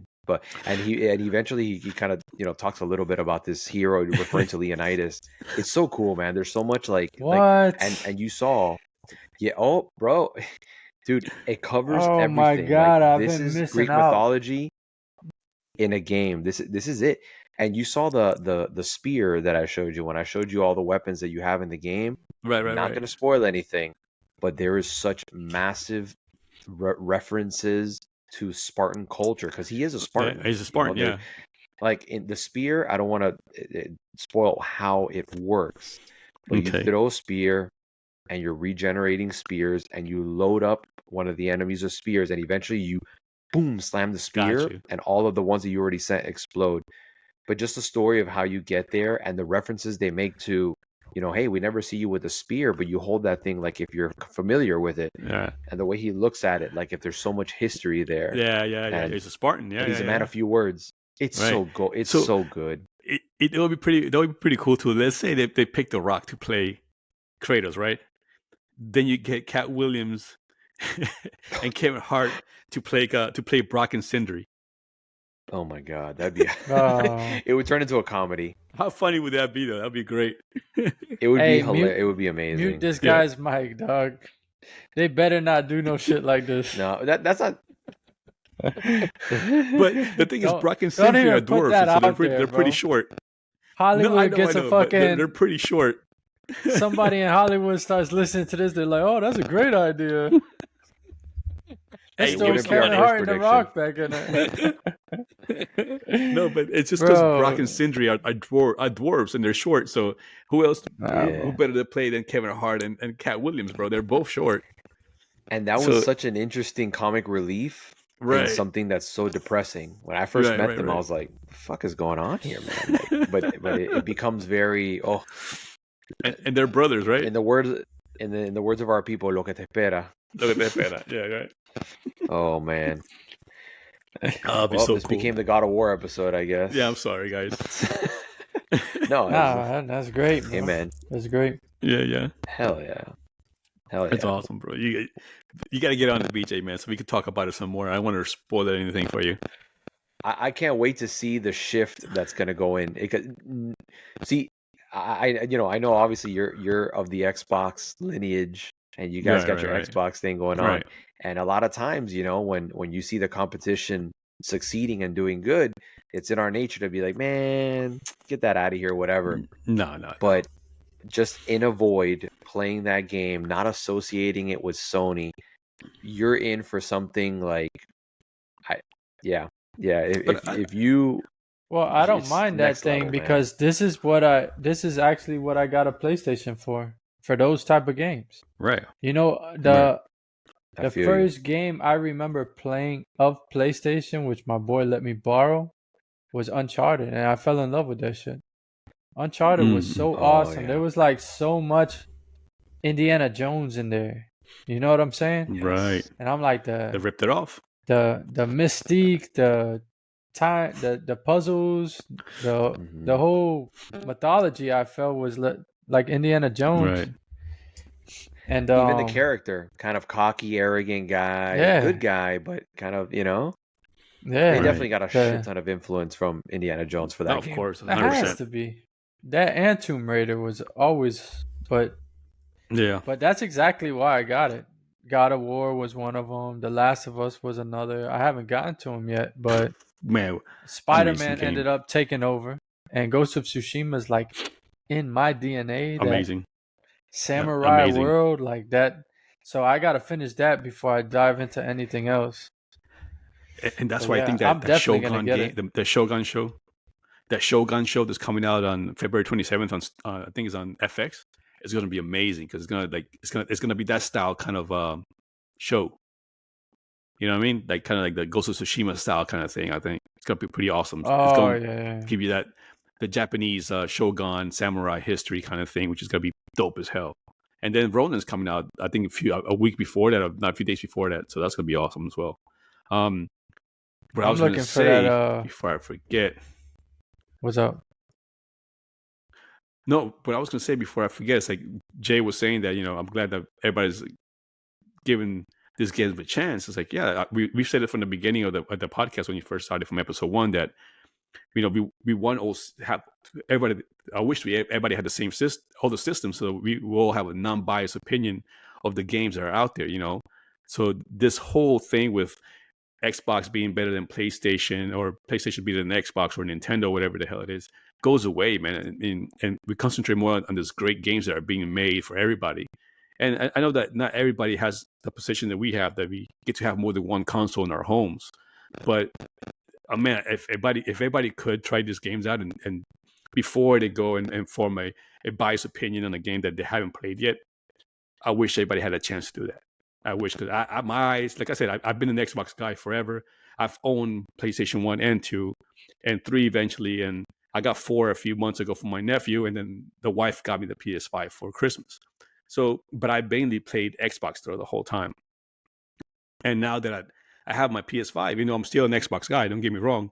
And eventually he kind of talks a little bit about this hero referring to Leonidas. It's so cool, man. There's so much like what and you saw, yeah. Oh, bro, dude, it covers oh everything. my god, Like I've this been is missing Greek out. mythology in a game. This is it. And you saw the spear that I showed you when I showed you all the weapons that you have in the game. Right. Not going to spoil anything, but there is such massive references to Spartan culture because he is a Spartan. Yeah, he's a Spartan. Yeah. Like in the spear, I don't want to spoil how it works, but you throw a spear and you're regenerating spears and you load up one of the enemies with spears and eventually you boom slam the spear and all of the ones that you already sent explode. But just the story of how you get there and the references they make to, hey, we never see you with a spear, but you hold that thing like if you're familiar with it. Yeah. And the way he looks at it, like if there's so much history there. Yeah. He's a Spartan. Yeah. He's a man of few words. It's so good. It's so good. It would be pretty cool too. Let's say they picked The Rock to play Kratos, right? Then you get Cat Williams and Kevin Hart to play Brock and Sindri. Oh my god, that'd be it would turn into a comedy. How funny would that be though? That'd be great. It would be hilarious. It would be amazing. Mute this guy's mic, dog. They better not do no shit like this. No, that's not. But the thing is, Brock and Sindri are dwarves, so they're pretty short. Hollywood gets a fucking. They're pretty short. Somebody in Hollywood starts listening to this, they're like, "Oh, that's a great idea." Hey, throw Kevin Hart in The Rock back in it. No, but it's just because Brock and Sindri are dwarves and they're short. So who else? Who better to play than Kevin Hart and Cat Williams, bro? They're both short. And that was such an interesting comic relief. Right. Something that's so depressing. When I first met them, I was like, "The fuck is going on here, man?" Like, but it becomes very and they're brothers, right? In the words of our people, lo que te espera. Lo que te espera. Yeah, right. Oh man. This cool. Became the God of War episode, I guess. Yeah, I'm sorry, guys. No, that's great, bro. Hey, man. That's great. Yeah. Hell yeah. It's awesome, bro. You got to get on the BJ, man, so we can talk about it some more. I want to spoil anything for you. I can't wait to see the shift that's going to go in. See, I know obviously you're of the Xbox lineage and you guys got your Xbox thing going on. And a lot of times, when you see the competition succeeding and doing good, it's in our nature to be like, man, get that out of here, whatever. No. But just in a void playing that game, not associating it with Sony, you're in for something like, if you. Well, I don't mind that thing level, because this is actually what I got a PlayStation for those type of games. Right. The first game I remember playing of PlayStation, which my boy let me borrow, was Uncharted, and I fell in love with that shit. Uncharted was so awesome. Yeah. There was like so much Indiana Jones in there. You know what I'm saying? Right. And I'm like they ripped it off. The mystique, the time, the puzzles, the whole mythology I felt was like Indiana Jones. Right. And even the character, kind of cocky, arrogant guy, good guy, but kind of, they definitely got a shit ton of influence from Indiana Jones for that game. Of course, 100%. It has to be. That and Tomb Raider was always, but that's exactly why I got it. God of War was one of them. The Last of Us was another. I haven't gotten to them yet, but Spider-Man ended up taking over, and Ghost of Tsushima is like in my DNA. Amazing. Samurai world like that. So I gotta finish that before I dive into anything else. And that's why I think that Shogun game, the Shogun show, that's coming out on February 27th on I think it's on FX. It's gonna be amazing because it's gonna be that style kind of show. You know what I mean? Like kind of like the Ghost of Tsushima style kind of thing. I think it's gonna be pretty awesome. It's gonna give you that the Japanese shogun samurai history kind of thing, which is gonna be dope as hell. And then Ronan's coming out, I think a week before that, or not a few days before that. So that's gonna be awesome as well. But I was gonna say before I forget. What's up? No, but I was gonna say before I forget, it's like Jay was saying that, I'm glad that everybody's giving this game a chance. It's like, yeah, we said it from the beginning of the podcast when you first started from episode 1 that we want to have everybody. I wish everybody had the same all the systems, so we all have a non-biased opinion of the games that are out there. So this whole thing with Xbox being better than PlayStation or PlayStation better than Xbox or Nintendo, whatever the hell it is, goes away, man. And we concentrate more on these great games that are being made for everybody. And I know that not everybody has the position that we have, that we get to have more than one console in our homes. But man, if everybody could try these games out and before they go and form a biased opinion on a game that they haven't played yet, I wish everybody had a chance to do that. I wish, because my eyes, like I said, I've been an Xbox guy forever. I've owned PlayStation 1 and 2 and 3 eventually, and I got 4 a few months ago from my nephew, and then the wife got me the PS5 for Christmas. So, but I mainly played Xbox through the whole time. And now that I have my PS5, I'm still an Xbox guy, don't get me wrong,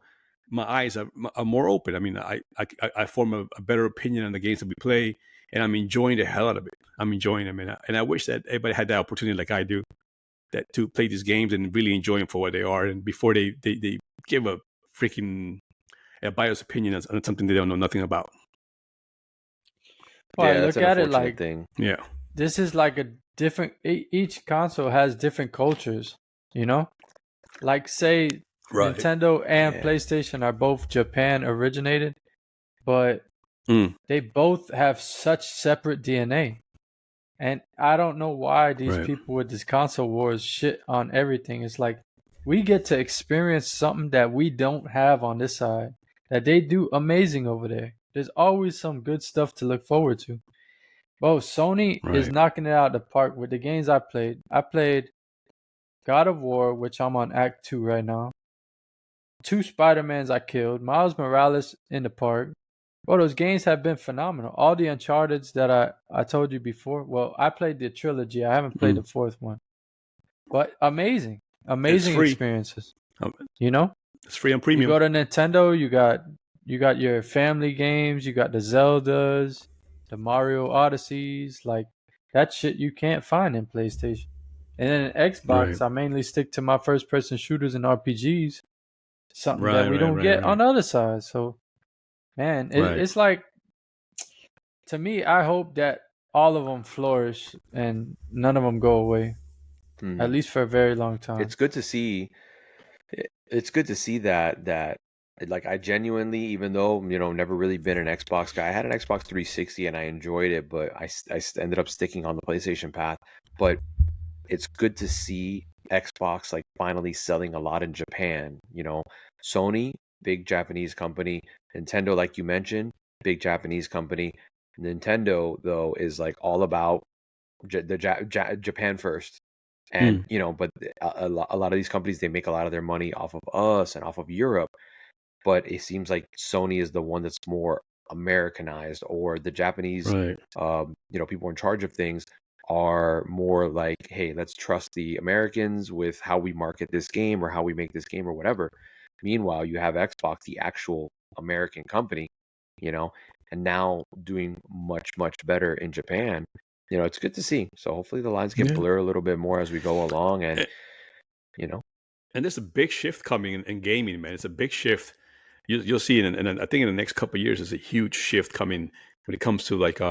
my eyes are more open. I mean, I form a better opinion on the games that we play, and I'm enjoying the hell out of it. I'm enjoying them, and I wish that everybody had that opportunity like I do, that to play these games and really enjoy them for what they are, and before they give a freaking biased opinion on something they don't know nothing about. Well, yeah, look at it like thing. Yeah, this is like a different. Each console has different cultures. Like say Nintendo and PlayStation are both Japan originated, but they both have such separate DNA. And I don't know why these people with this console wars shit on everything. It's like we get to experience something that we don't have on this side, that they do amazing over there. There's always some good stuff to look forward to. Well, Sony is knocking it out of the park with the games I played. I played God of War, which I'm on Act 2 right now. 2 Spider-Mans I killed. Miles Morales in the park. Well, those games have been phenomenal. All the Uncharted's that I told you before. Well, I played the trilogy. I haven't played the 4th one. But amazing experiences. It's free on premium. You go to Nintendo, you got your family games, you got the Zeldas, the Mario Odysseys, like that shit you can't find in PlayStation. And then in Xbox, I mainly stick to my first-person shooters and RPGs, something that we don't get on the other side. So, man, it's like, to me, I hope that all of them flourish and none of them go away, at least for a very long time. It's good to see. It's good to see that like I genuinely, even though never really been an Xbox guy, I had an Xbox 360 and I enjoyed it, but I ended up sticking on the PlayStation path. But it's good to see Xbox like finally selling a lot in Japan. Sony, big Japanese company. Nintendo, like you mentioned, big Japanese company. Nintendo though is like all about Japan first. And but a lot of these companies, they make a lot of their money off of us and off of Europe. But it seems like Sony is the one that's more Americanized, or the Japanese people in charge of things are more like, hey, let's trust the Americans with how we market this game or how we make this game or whatever. Meanwhile, you have Xbox, the actual American company, and now doing much, much better in Japan. It's good to see. So hopefully the lines get blur a little bit more as we go along, and And there's a big shift coming in gaming, man. It's a big shift. You'll see it, and I think in the next couple of years, there's a huge shift coming when it comes to like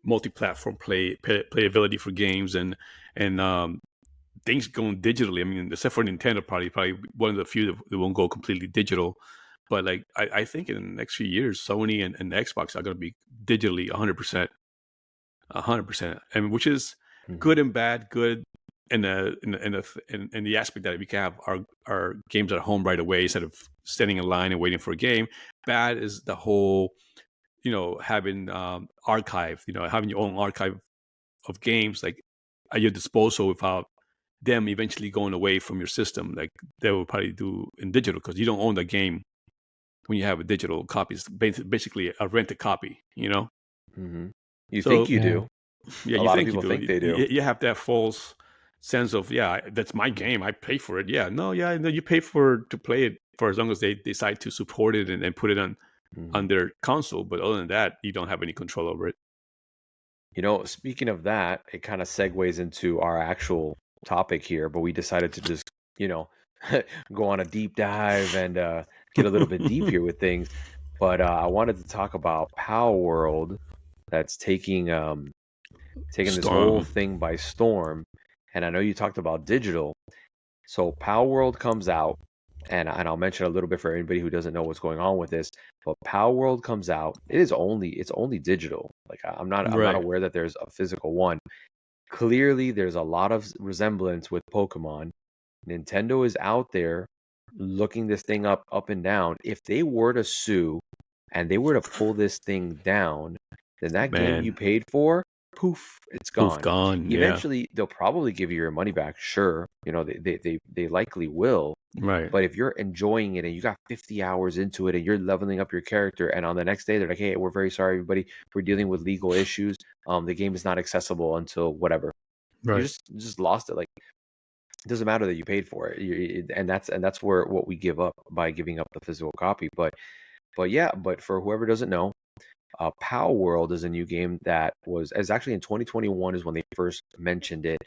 multi-platform playability for games and things going digitally. I mean, except for Nintendo, probably one of the few that won't go completely digital. But like I think in the next few years, Sony and Xbox are going to be digitally 100%. 100%, and which is good and bad. Good in the aspect that we can have our games at home right away instead of standing in line and waiting for a game. Bad is the whole, having archive, having your own archive of games like at your disposal without them eventually going away from your system, like they will probably do in digital, because you don't own the game when you have a digital copy. It's basically a rented copy, you know? Mm-hmm. You think you do. Yeah, a lot of people think they do. You have that false sense of, that's my game, I pay for it. No, you pay to play it for as long as they decide to support it and put it on their console. But other than that, you don't have any control over it. You know, speaking of that, it kind of segues into our actual topic here, but we decided to just, go on a deep dive and get a little bit deep here with things. But I wanted to talk about Palworld, that's taking this whole thing by storm. And I know you talked about digital. So Palworld comes out, and I'll mention a little bit for anybody who doesn't know what's going on with this. But Palworld comes out. It's only digital. Like I'm not aware that there's a physical one. Clearly, there's a lot of resemblance with Pokemon. Nintendo is out there looking this thing up and down. If they were to sue and they were to pull this thing down, then that game you paid for, poof, it's gone. Poof, gone. Eventually, they'll probably give you your money back. Sure, they likely will. Right. But if you're enjoying it and you got 50 hours into it and you're leveling up your character, and on the next day they're like, "Hey, we're very sorry, everybody. We're dealing with legal issues. The game is not accessible until whatever." Right. You just lost it. Like, it doesn't matter that you paid for it, and that's where what we give up by giving up the physical copy. But for whoever doesn't know, Palworld is a new game that is actually in 2021 is when they first mentioned it,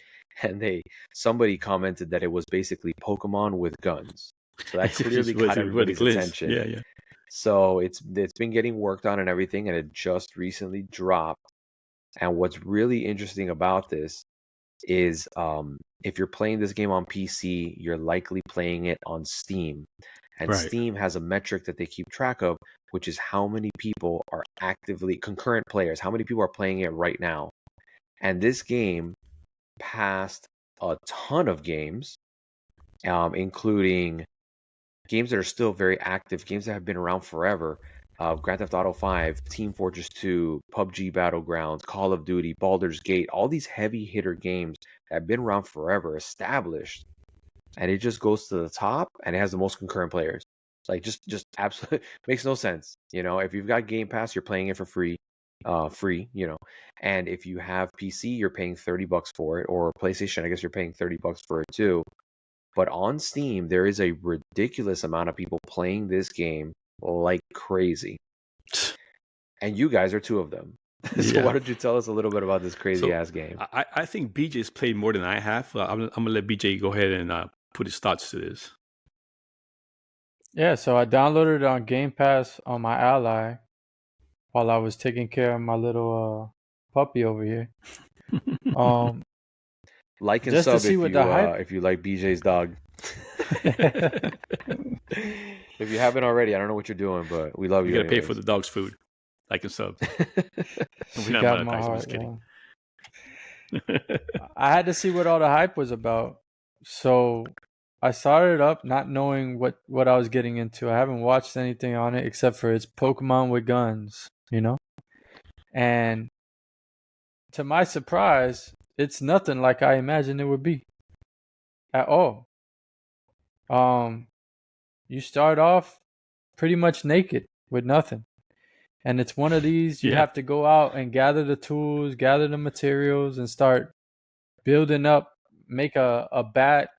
and somebody commented that it was basically Pokemon with guns. So that clearly caught everybody's attention. Yeah. So it's been getting worked on and everything, and it just recently dropped. And what's really interesting about this is if you're playing this game on PC, you're likely playing it on Steam. And Steam has a metric that they keep track of, which is how many people are actively concurrent players, how many people are playing it right now. And this game passed a ton of games, including games that are still very active, games that have been around forever. Grand Theft Auto 5, Team Fortress 2, PUBG Battlegrounds, Call of Duty, Baldur's Gate, all these heavy hitter games that have been around forever, established. And it just goes to the top, and it has the most concurrent players. Like, just absolutely makes no sense. If you've got Gamepass, you're playing it for free. And if you have PC, you're paying $30 for it, or PlayStation, I guess you're paying $30 for it too. But on Steam, there is a ridiculous amount of people playing this game like crazy. And you guys are two of them. So why don't you tell us a little bit about this crazy ass game? I think BJ's played more than I have. I'm gonna let BJ go ahead and put his thoughts to this. Yeah, so I downloaded it on Game Pass on my Ally while I was taking care of my little puppy over here. Like and sub if you like BJ's dog. If you haven't already, I don't know what you're doing, but we love you. You gotta pay for the dog's food. Like and sub. We're not monetized, I'm just kidding. I had to see what all the hype was about. So I started up not knowing what I was getting into. I haven't watched anything on it except for it's Pokemon with guns, And to my surprise, it's nothing like I imagined it would be at all. You start off pretty much naked with nothing. And it's one of these, you have to go out and gather the tools, gather the materials, and start building up, make a bat,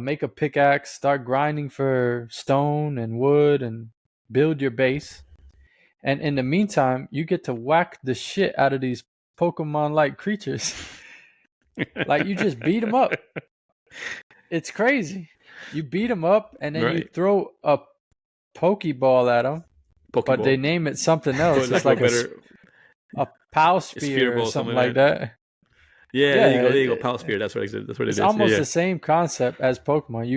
make a pickaxe, start grinding for stone and wood, and build your base. And in the meantime, you get to whack the shit out of these Pokemon-like creatures. Like, you just beat them up. It's crazy. You beat them up, and then you throw a Pokeball at them. But they name it something else. It's like a Pal Spear or something like that. Yeah, there you go, Pal Spear. That's what it is. It's almost the same concept as Pokemon.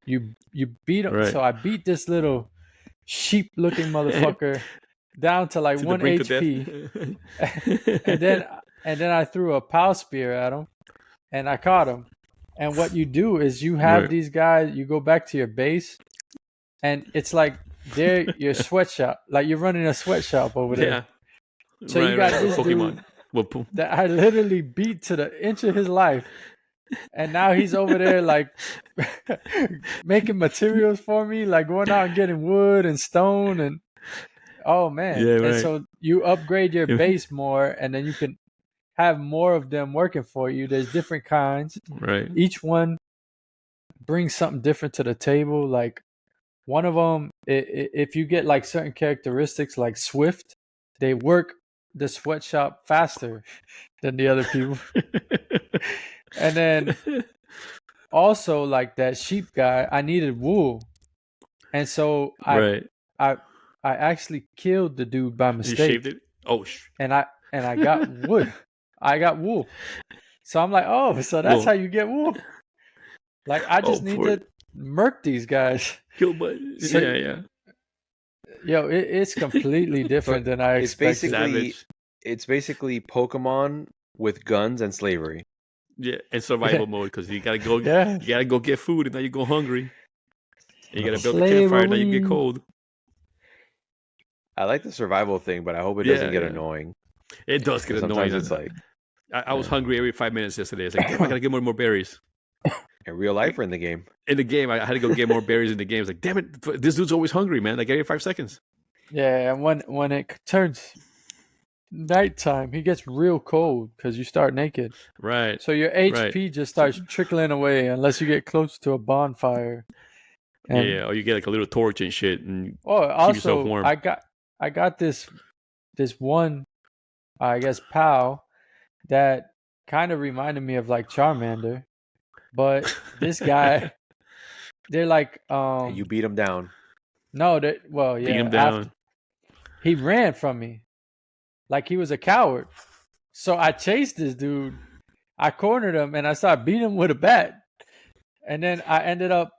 You beat them. Right. So I beat this little sheep-looking motherfucker down to like 1 HP, and then I threw a Pal Spear at him, and I caught him. And what you do is you have these guys. You go back to your base, and it's like they're your sweatshop. Like you're running a sweatshop over there. So you got this Pokemon dude that I literally beat to the inch of his life, And now he's over there like making materials for me, like going out and getting wood and stone and oh man. Yeah, And right. so you upgrade your base more and then you can have more of them working for you. There's different kinds. Right. Each one brings something different to the table. Like one of them, if you get like certain characteristics like Swift, they work the sweatshop faster than the other people. And then also like that sheep guy, I needed wool. And so I actually killed the dude by mistake. You shaved it? Oh, and I got wood. I got wool. So I'm like, oh, so that's how you get wool. Like I just need to murk these guys. Kill, but so, yeah. Yo, it's completely different than I expected. It's basically Pokemon with guns and slavery. Yeah, and survival mode because you gotta go. You gotta go get food, and now you go hungry. And you gotta build a campfire, and now you get cold. I like the survival thing, but I hope it doesn't get annoying. It does get annoying. Sometimes it's like I was hungry every 5 minutes yesterday. It's like, damn, I gotta get more berries. In real life or in the game? In the game, I had to go get more berries in the game. It's like, damn it, this dude's always hungry, man. Like every 5 seconds. Yeah, and when it turns nighttime, he gets real cold because you start naked. Right. So your HP just starts trickling away unless you get close to a bonfire. And, or you get like a little torch and shit, and also, keep yourself warm. I got this one, I guess, POW that kind of reminded me of like Charmander, but this guy, they're like, you beat him down. No, beat him down. He ran from me, like he was a coward. So I chased this dude. I cornered him and I started beating him with a bat, and then I ended up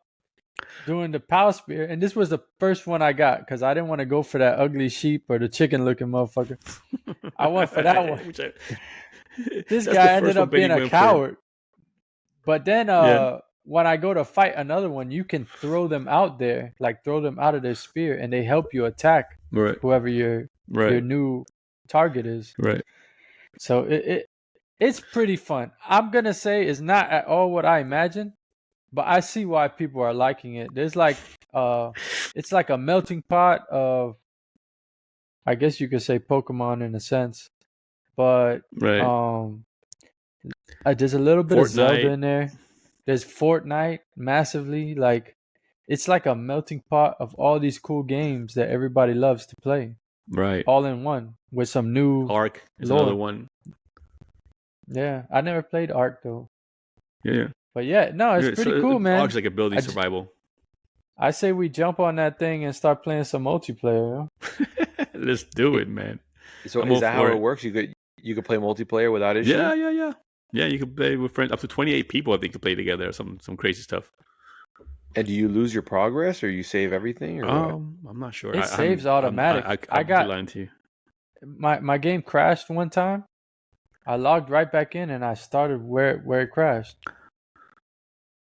doing the POW spear, and this was the first one I got because I didn't want to go for that ugly sheep or the chicken looking motherfucker. I went for that one. This guy ended up being a coward. But then when I go to fight another one, you can throw them out there, like throw them out of their spear, and they help you attack whoever your new target is. Right. So it's pretty fun. I'm gonna say it's not at all what I imagined, but I see why people are liking it. There's like it's like a melting pot of, I guess you could say, Pokemon in a sense, but there's a little bit of Zelda in there. There's Fortnite massively. Like it's like a melting pot of all these cool games that everybody loves to play. Right. All in one with some new Ark is another one. Yeah, I never played Ark though. Yeah. But yeah, no, it's pretty cool, man. Ark's like a building survival. I say we jump on that thing and start playing some multiplayer. Let's do it, man. So is that how it works? You could play multiplayer without issue? Yeah. Yeah, you can play with friends. Up to 28 people, I think, can play together. Some crazy stuff. And do you lose your progress, or you save everything? Or I'm not sure. It saves automatic. I got lying to you. My game crashed one time. I logged right back in and I started where it crashed.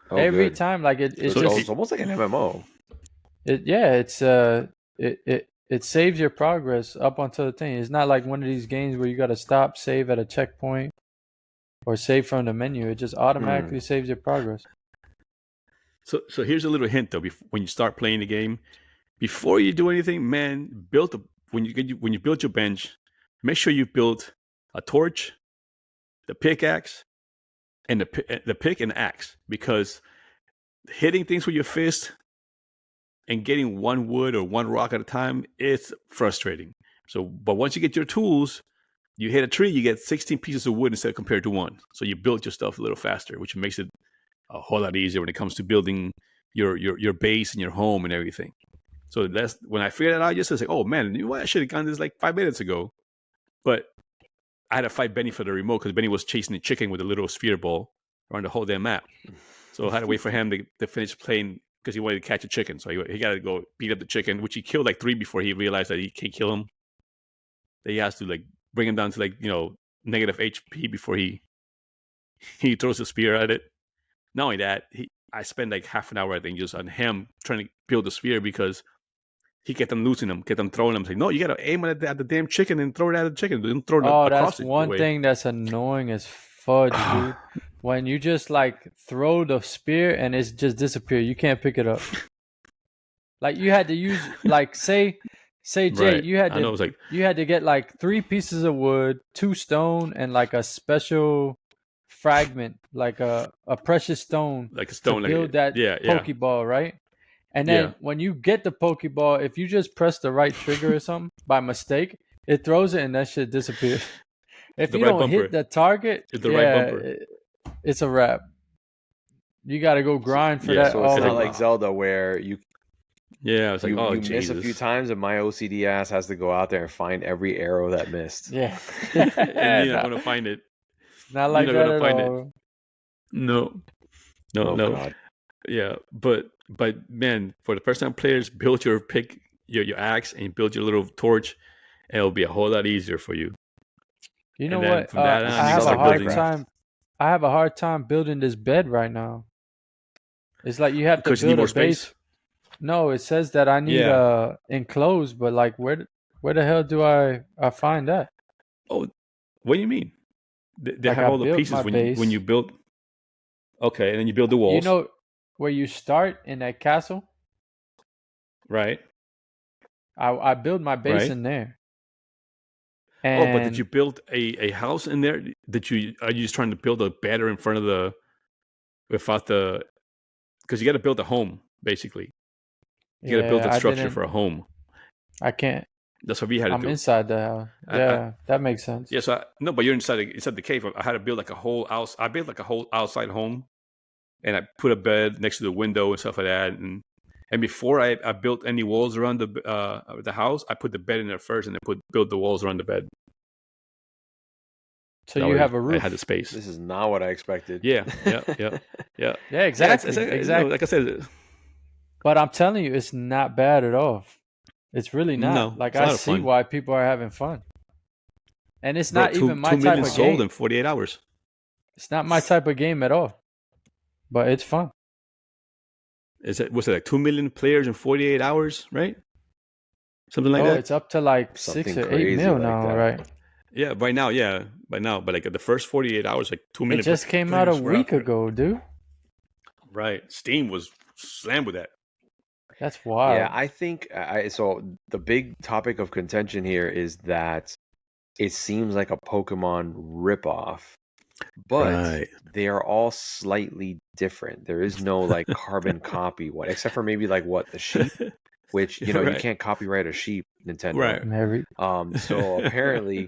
Every time, like it's almost like an MMO. It saves your progress up until the thing. It's not like one of these games where you got to stop, save at a checkpoint, or save from the menu. It just automatically saves your progress. So here's a little hint though. When you start playing the game, before you do anything, man, when you build your bench, make sure you've built a torch, the pickaxe, and the pick and axe, because hitting things with your fist and getting one wood or one rock at a time, it's frustrating. So, but once you get your tools, you hit a tree, you get 16 pieces of wood instead compared to one. So you build your stuff a little faster, which makes it a whole lot easier when it comes to building your base and your home and everything. So that's when I figured that out. I just was like, oh man, you know what? I should have done this like 5 minutes ago. But I had to fight Benny for the remote because Benny was chasing the chicken with a little sphere ball around the whole damn map. So I had to wait for him to finish playing because he wanted to catch a chicken. So he got to go beat up the chicken, which he killed like 3 before he realized that he can't kill him. That he has to like bring him down to like, negative HP before he throws a spear at it. Not only that, I spent like half an hour, I think, just on him trying to build the sphere because he kept on losing them, kept on throwing them. It's like, no, you got to aim at the damn chicken and throw it at the chicken. Don't throw it across that's one thing that's annoying as fudge, dude. when you just like throw the spear and it's just disappear. You can't pick it up. Like you had to use like say Jay, Right. you had I know it to was like you had to get like 3 pieces of wood, 2 stone, and like a special fragment, like a precious stone a to stone, build that yeah. Pokeball, right? And Yeah. then when you get the Pokeball, if you just press the right trigger or something by mistake, it throws it and that shit disappears. If The you right don't bumper. hit the target, It's the right bumper. it's a wrap. You got to go grind for Yeah, that. So it's all not the like Zelda where Yeah, I was like, oh you miss a few Jesus. times and my OCD ass has to go out there and find every arrow that missed. Yeah. And you're not gonna find it. Not You're like not that gonna at find it. all. No. Oh No. God. Yeah, but man, for the first time players, build your axe and build your little torch, and it'll be a whole lot easier for you. You know And then what? from that on, I you have a start hard building time. I have a hard time building this bed right now. It's like you have to because you need build a more base. space. No, it says that I need enclosed, but like where the hell do I find that? Oh, what do you mean? They Like have I all the built pieces my when base. you build. Okay, and then you build the walls. You know where you start in that castle? Right. I build my base in there. And but did you build a house in there? Are you just trying to build a better in front of the without the? Because you got to build a home basically. You got to build a structure for a home. I can't. That's what we had to do. I'm inside the house. Yeah, that makes sense. Yeah, but you're inside the cave. I had to build like a whole house. I built like a whole outside home, and I put a bed next to the window and stuff like that. And before I built any walls around the house, I put the bed in there first, and then build the walls around the bed. So you have a roof. I had the space. This is not what I expected. Yeah. Yeah, exactly. Exactly. Like I said. But I'm telling you, it's not bad at all. It's really not. No, like I see why people are having fun. And it's not even my type of game. 2 million sold in 48 hours. It's not my type of game at all. But it's fun. Was it like 2 million players in 48 hours, right? Something like that? Oh, it's up to like something 6 or 8 mil like now, right? Yeah, right now, but like the first 48 hours, like 2 million. It just came out a week ago, dude. Right. Steam was slammed with that. That's wild. Yeah, I think so. The big topic of contention here is that it seems like a Pokemon ripoff, but they are all slightly different. There is no like carbon copy one, except for maybe like the sheep, which you can't copyright a sheep, Nintendo. Right. So apparently,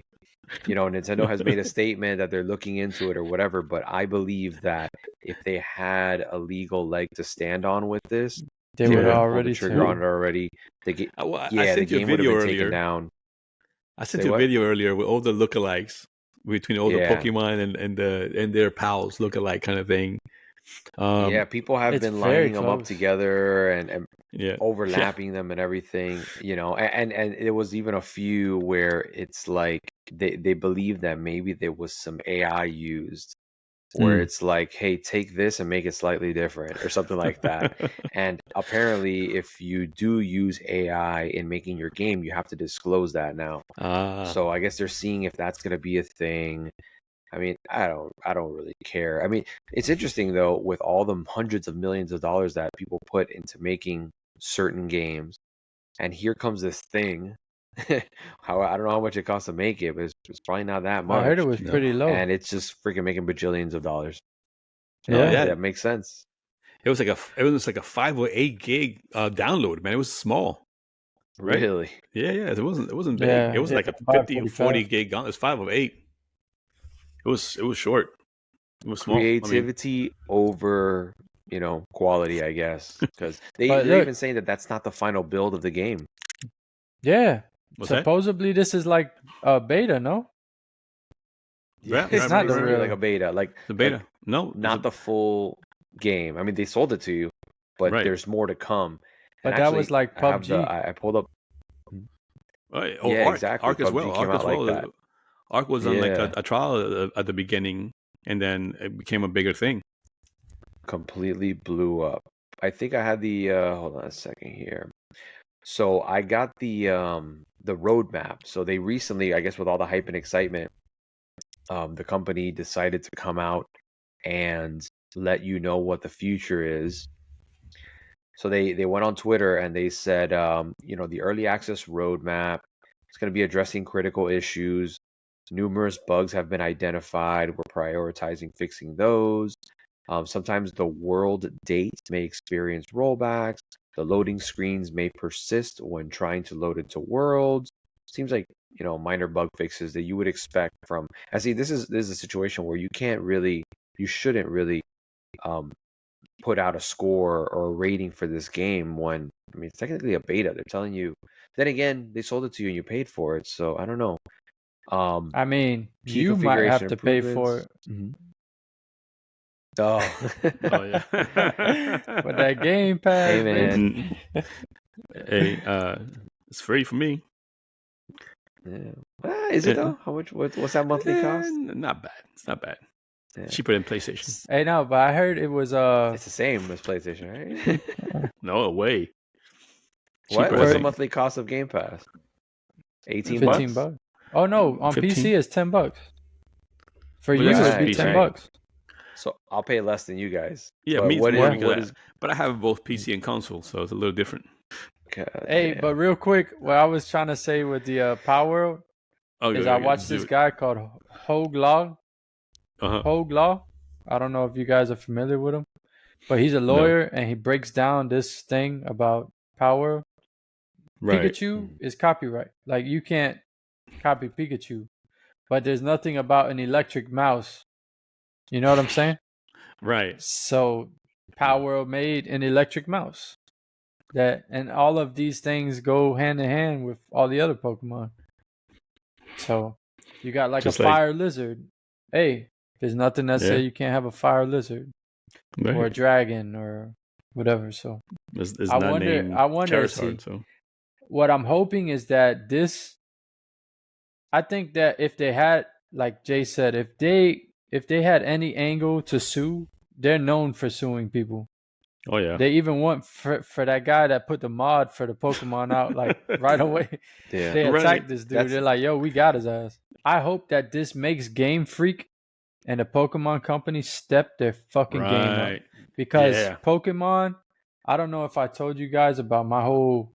Nintendo has made a statement that they're looking into it or whatever. But I believe that if they had a legal leg to stand on with this, they would already pulled the trigger on it already. The game would have been taken down. I sent you a video earlier with all the lookalikes between all the Pokemon and their pals lookalike kind of thing. People have been lining them up together and overlapping them and everything, and there was even a few where it's like they believe that maybe there was some AI used where it's like, hey, take this and make it slightly different or something like that. And apparently if you do use AI in making your game, you have to disclose that now. So I guess they're seeing if that's going to be a thing. I mean, I don't really care. I mean, it's interesting though, with all the hundreds of millions of dollars that people put into making certain games, and here comes this thing. I don't know how much it costs to make it, but it's probably not that much. I heard it was pretty low, and it's just freaking making bajillions of dollars. Yeah, that makes sense. It was like a 5 or 8 gig download, man. It was small. Right? Really? Yeah. It wasn't big. It was like a 50 or 40 gig download. It's 5 of 8. It was short. It was small. Creativity over quality, I guess, because they're even saying that that's not the final build of the game. Yeah. Supposedly this is like a beta, no? Yeah, it's not really like a beta. Like the beta. Like, no, not the full game. I mean, they sold it to you, but there's more to come. But that was like PUBG. I pulled up. Arc, exactly. Arc as PUBG well. Came out like that. Arc was on like a trial at the beginning, and then it became a bigger thing. Completely blew up. I think I had the hold on a second here. So I got the roadmap. So they recently, I guess with all the hype and excitement, the company decided to come out and let you know what the future is. So they went on Twitter and they said, the early access roadmap is going to be addressing critical issues. Numerous bugs have been identified. We're prioritizing fixing those. Sometimes the world date may experience rollbacks. The loading screens may persist when trying to load into worlds. Seems like, minor bug fixes that you would expect from. I see this is a situation where you shouldn't really put out a score or a rating for this game when, it's technically a beta. They're telling you. Then again, they sold it to you and you paid for it, so I don't know. You might have to pay for it. Mm-hmm. Oh. Oh yeah. But that Gamepass, hey man. Hey, it's free for me. Yeah. Is it though? How much? What's that monthly cost? Not bad. It's not bad. Yeah. Cheaper than PlayStation. Hey, no, but I heard it was It's the same as PlayStation, right? No way. What's the monthly cost of Game Pass? 18 bucks? Oh no, on 15? PC it's $10. For you, it'd be $10. So I'll pay less than you guys. Yeah, but but I have both PC and console, so it's a little different. Hey, but real quick, what I was trying to say with the Palworld is I watched this guy called Hogue Law. Hogue Law. I don't know if you guys are familiar with him, but he's a lawyer and he breaks down this thing about Palworld. Right. Pikachu is copyright. Like, you can't copy Pikachu, but there's nothing about an electric mouse. You know what I'm saying? Right. So Palworld made an electric mouse. And all of these things go hand in hand with all the other Pokemon. So you got like fire lizard. Hey, there's nothing that says you can't have a fire lizard or a dragon or whatever. So I wonder. What I'm hoping is that this. I think that if they had, like Jay said, if they had any angle to sue, they're known for suing people. Oh yeah. They even want for that guy that put the mod for the Pokemon out like right away. Yeah. They attacked this dude. They're like, "Yo, we got his ass." I hope that this makes Game Freak and the Pokemon company step their fucking game up, because Pokemon. I don't know if I told you guys about my whole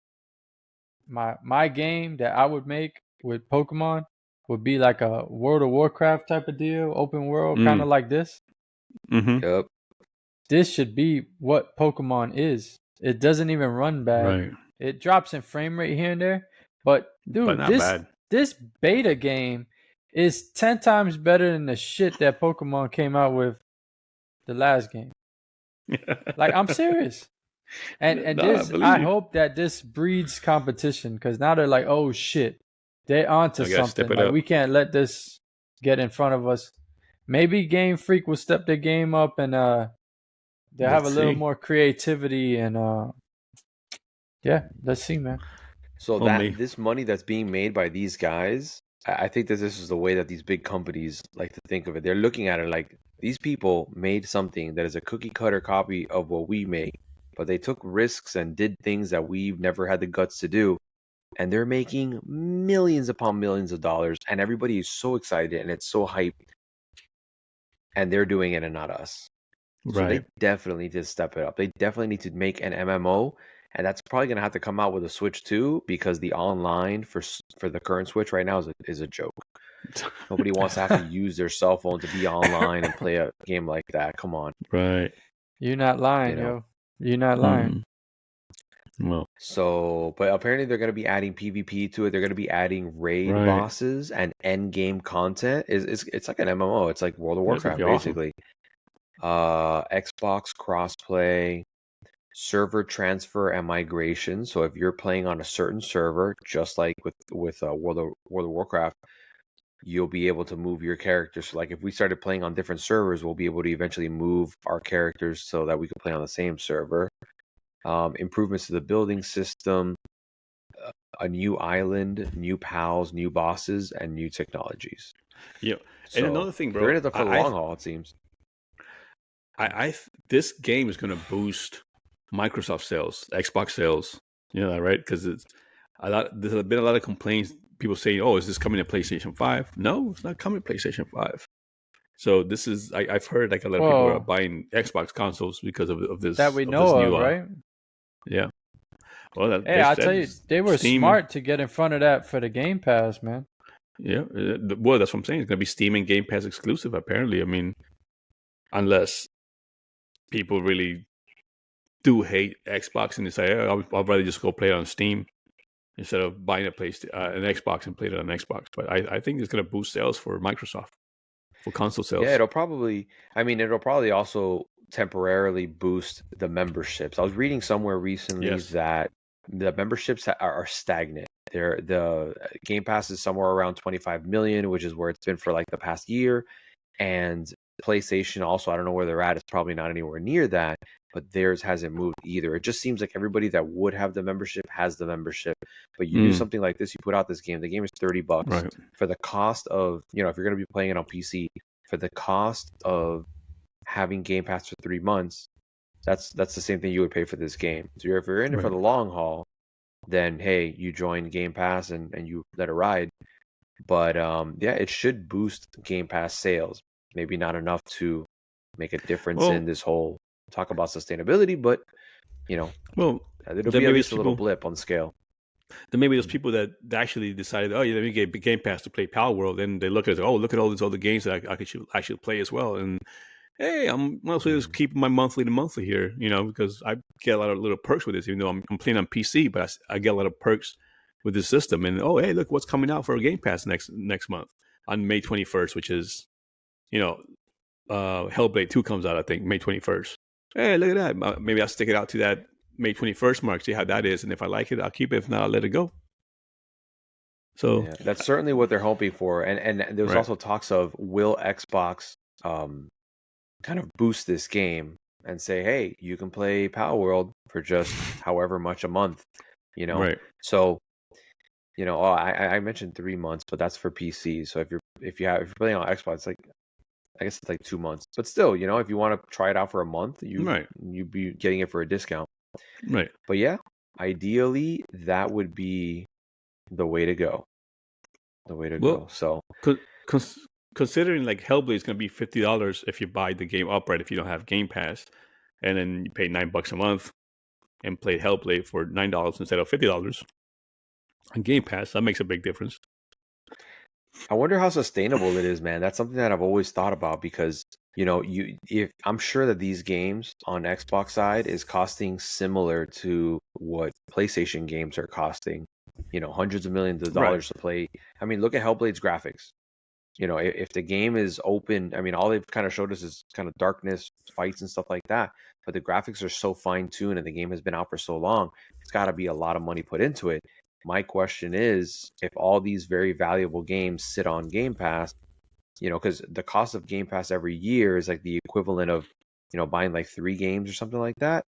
my game that I would make with Pokemon would be like a World of Warcraft type of deal, open world, kind of like this. Mm-hmm. Yep. This should be what Pokemon is. It doesn't even run bad. Right. It drops in frame rate here and there, but dude, this beta game is 10 times better than the shit that Pokemon came out with the last game. Like, I'm serious. And I hope that this breeds competition, because now they're like, oh shit, they're onto something. Like, we can't let this get in front of us. Maybe Game Freak will step their game up and they'll have a little more creativity and let's see, man. So this money that's being made by these guys, I think that this is the way that these big companies like to think of it. They're looking at it like, these people made something that is a cookie cutter copy of what we make, but they took risks and did things that we've never had the guts to do. And they're making millions upon millions of dollars, and everybody is so excited and it's so hyped. And they're doing it and not us. So they definitely need to step it up. They definitely need to make an MMO, and that's probably going to have to come out with a Switch too, because the online for the current Switch right now is a joke. Nobody wants to have to use their cell phone to be online and play a game like that. Come on. Right. You're not lying, yo. You're not lying. Well. So, but apparently they're going to be adding PvP to it. They're going to be adding raid bosses and end game content. It's like an MMO. It's like World of Warcraft, basically. Xbox crossplay, server transfer and migration. So if you're playing on a certain server, just like with World of Warcraft, you'll be able to move your characters. So like if we started playing on different servers, we'll be able to eventually move our characters so that we can play on the same server. Improvements to the building system, a new island, new pals, new bosses, and new technologies. Yeah, and another thing, bro, they're in it for the long haul, it seems. This game is going to boost Microsoft sales, Xbox sales. You know that, right? Because there's been a lot of complaints. People saying, "Oh, is this coming to PlayStation 5?" No, it's not coming to PlayStation 5. So this is I've heard like a lot of people are buying Xbox consoles because of this that we know of, right? Yeah. Well, hey, I tell you, they were Steam, smart to get in front of that for the Game Pass, man. Yeah, well, that's what I'm saying. It's gonna be Steam and Game Pass exclusive, apparently. I mean, unless people really do hate Xbox and they say, oh, I'd rather just go play it on Steam instead of buying an Xbox and play it on Xbox. But I think it's going to boost sales for Microsoft, for console sales. Yeah, it'll probably also temporarily boost the memberships. I was reading somewhere recently that the memberships are stagnant. The Game Pass is somewhere around 25 million, which is where it's been for like the past year. And PlayStation also, I don't know where they're at. It's probably not anywhere near that, but theirs hasn't moved either. It just seems like everybody that would have the membership has the membership. But you do something like this, you put out this game. The game is $30 for the cost of, if you're going to be playing it on PC, for the cost of having Game Pass for 3 months. That's the same thing you would pay for this game. So if you're in it for the long haul, then hey, you join Game Pass and you let it ride. But it should boost Game Pass sales. Maybe not enough to make a difference in this whole talk about sustainability, but it'll be at least a little blip on scale. Then maybe those people that actually decided, oh, let me get Game Pass to play Palworld, and they look at it, oh, look at all these other games that I could actually play as well. And hey, I'm mostly just keeping my monthly to monthly here, because I get a lot of little perks with this, even though I'm playing on PC, but I get a lot of perks with this system. And oh, hey, look what's coming out for a Game Pass next month on May 21st, which is, Hellblade 2 comes out, I think, May 21st. Hey, look at that. Maybe I'll stick it out to that May 21st mark, see how that is, and if I like it, I'll keep it. If not, I'll let it go. So that's certainly what they're hoping for. And there was also talks of, will Xbox kind of boost this game and say, hey, you can play Palworld for just however much a month, So, I mentioned 3 months, but that's for PC. So if you're playing on Xbox, I guess it's like 2 months. But still, if you want to try it out for a month, you'd be getting it for a discount. Right. But yeah, ideally that would be the way to go. Go. So considering like Hellblade is going to be $50 if you buy the game upright, if you don't have Game Pass, and then you pay $9 a month and play Hellblade for $9 instead of $50 on Game Pass, that makes a big difference. I wonder how sustainable it is, man. That's something that I've always thought about, because if I'm sure that these games on Xbox side is costing similar to what PlayStation games are costing, hundreds of millions of dollars to play. I mean, look at Hellblade's graphics. If the game is open, I mean, all they've kind of showed us is kind of darkness, fights and stuff like that. But the graphics are so fine tuned and the game has been out for so long, it's got to be a lot of money put into it. My question is, if all these very valuable games sit on Game Pass, because the cost of Game Pass every year is like the equivalent of, buying like 3 games or something like that,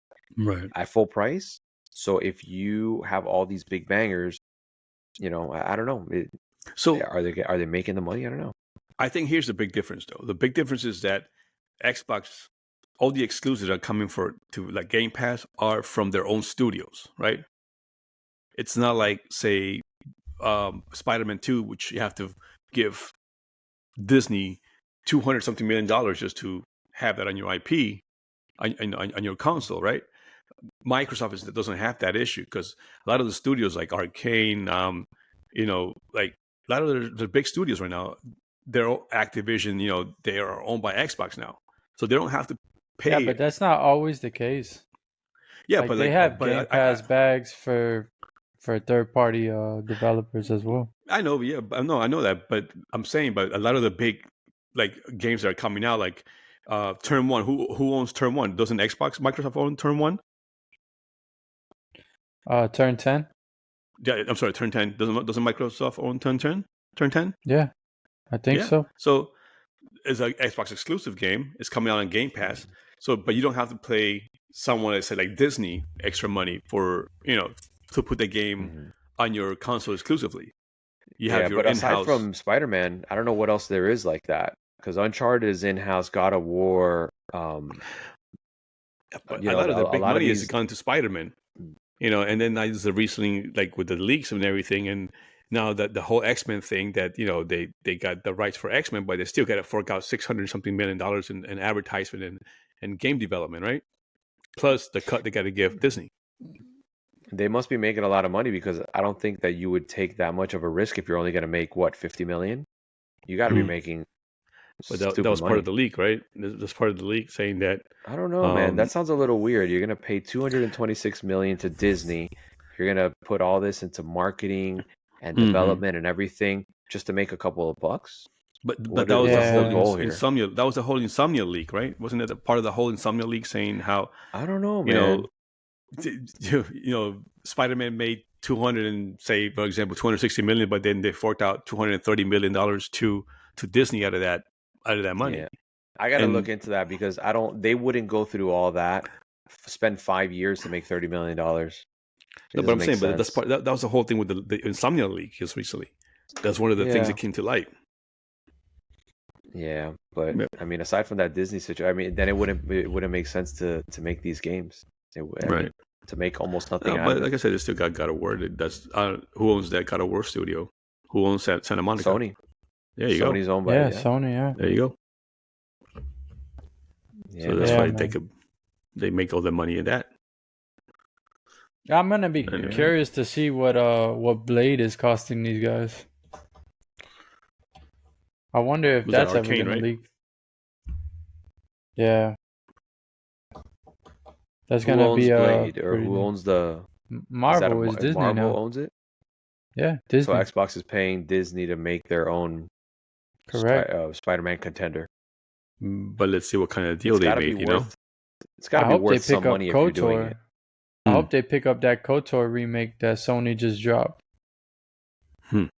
at full price. So if you have all these big bangers, I don't know. So are they making the money? I don't know. I think here's the big difference, though. The big difference is that Xbox, all the exclusives are coming to like Game Pass are from their own studios, right? It's not like, say, Spider-Man 2, which you have to give Disney $200-something million just to have that on your IP, on your console, right? Microsoft doesn't have that issue, because a lot of the studios like Arcane, like a lot of the big studios right now, they're Activision, they are owned by Xbox now, so they don't have to pay. Yeah, but that's not always the case. Yeah, but they have Game Pass bags for third-party developers as well. I know, yeah, I know that, but I'm saying, but a lot of the big like games that are coming out, like Turn 1, who owns Turn 1? Doesn't Microsoft own Turn 1? Turn 10. Yeah, I'm sorry, Turn 10. Doesn't Microsoft own Turn 10? Turn 10? Yeah, I think so. So it's an Xbox exclusive game. It's coming out on Game Pass. So, but you don't have to pay someone that said like Disney extra money for to put the game on your console exclusively. You have your but in-house. Aside from Spider-Man, I don't know what else there is like that, because Uncharted is in-house. God of War. But a lot of the big money has gone to Spider-Man. And then there's the recently, like with the leaks and everything, and Now the whole X-Men thing that they got the rights for X-Men, but they still got to fork out $600 million in advertisement and game development, right? Plus the cut they got to give Disney. They must be making a lot of money, because I don't think that you would take that much of a risk if you're only going to make $50 million. You got to be making. But that was money. part of the leak, right? That's part of the leak saying that. I don't know, man. That sounds a little weird. You're going to pay $226 million to Disney. You're going to put all this into marketing and development and everything just to make a couple of bucks. But that was the whole Insomnia. That was the whole Insomnia leak, right? Wasn't it a part of the whole Insomnia leak saying how? I don't know, man. Spider-Man made for example, $260 million, but then they forked out $230 million to Disney out of that money. Yeah. I got to look into that, because they wouldn't go through all that, spend 5 years to make $30 million. No, but I'm saying, but that's that was the whole thing with the Insomnia leak just recently. That's one of the things that came to light. Yeah, but I mean, aside from that Disney situation, I mean, then it wouldn't make sense to make these games. Right. To make almost nothing out but of it. Like I said, it's still got God of War. That's who owns that God of War studio? Who owns that Santa Monica? Sony. There you go. Sony's owned by Sony. Yeah. There you go. Yeah, so that's why they make all the money in that. I'm gonna be curious to see what Blade is costing these guys. I wonder if that's ever gonna leak. Yeah. That's going to be Blade, or who owns the Marvel? Is Disney Marvel now owns it? Yeah, Disney. So Xbox is paying Disney to make their own Spider-Man contender. But let's see what kind of deal they made. It's got to be worth some money if you're doing it. I hope they pick up that KOTOR remake that Sony just dropped. And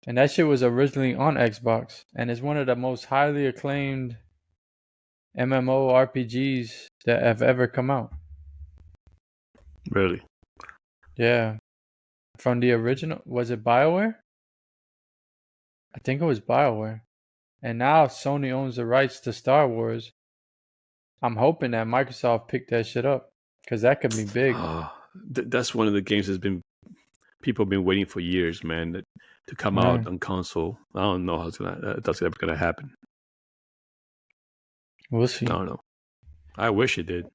that shit was originally on Xbox, and it's one of the most highly acclaimed MMORPGs that have ever come out. Really? Yeah. From the original, was it BioWare? I think it was BioWare. And now Sony owns the rights to Star Wars. I'm hoping that Microsoft picked that shit up, because that could be big. That's one of the games people have been waiting for years, man, to come out on console. I don't know how that's ever going to happen. We'll see. I don't know. I wish it did.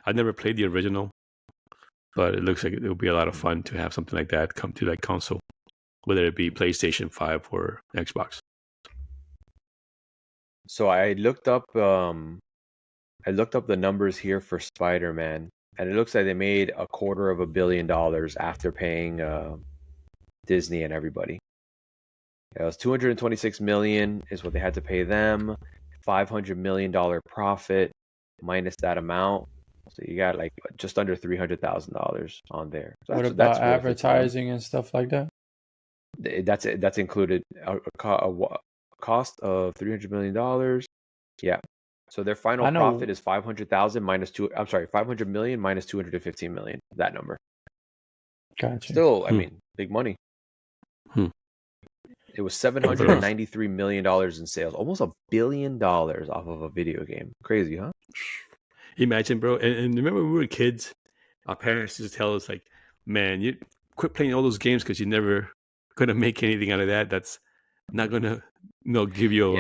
I never played the original, but it looks like it would be a lot of fun to have something like that come to that console, whether it be PlayStation 5 or Xbox. So I looked up the numbers here for Spider-Man, and it looks like they made $250 million after paying Disney and everybody. It was $226 million is what they had to pay them. $500 million profit minus that amount, so you got like just under $300,000 on there. So what about advertising and stuff like that? That's included. A cost of $300 million. Yeah. So their final profit is 500,000 minus two. I'm sorry, 500 million minus 215 million. That number. Gotcha. Still, I mean, big money. It was $793 million in sales, almost $1 billion off of a video game. Crazy, huh? Imagine, bro. And remember when we were kids, our parents used to tell us, like, man, you quit playing all those games because you're never going to make anything out of that. That's not going to give you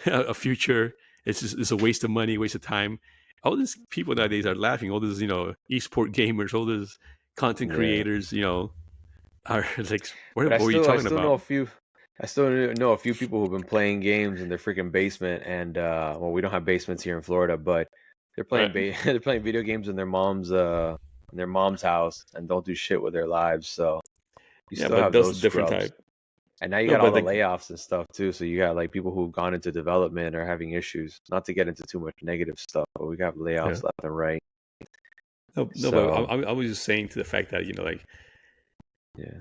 a future. It's a waste of money, waste of time. All these people nowadays are laughing. All these, esport gamers, all these content creators, are like, what were you talking about? I still know a few people who've been playing games in their freaking basement, and we don't have basements here in Florida, but they're playing they're playing video games in their mom's house and don't do shit with their lives. So you still have those different type. And now you got all the layoffs and stuff too. So you got like people who've gone into development or having issues. Not to get into too much negative stuff, but we got layoffs left and right. But I was just saying to the fact that you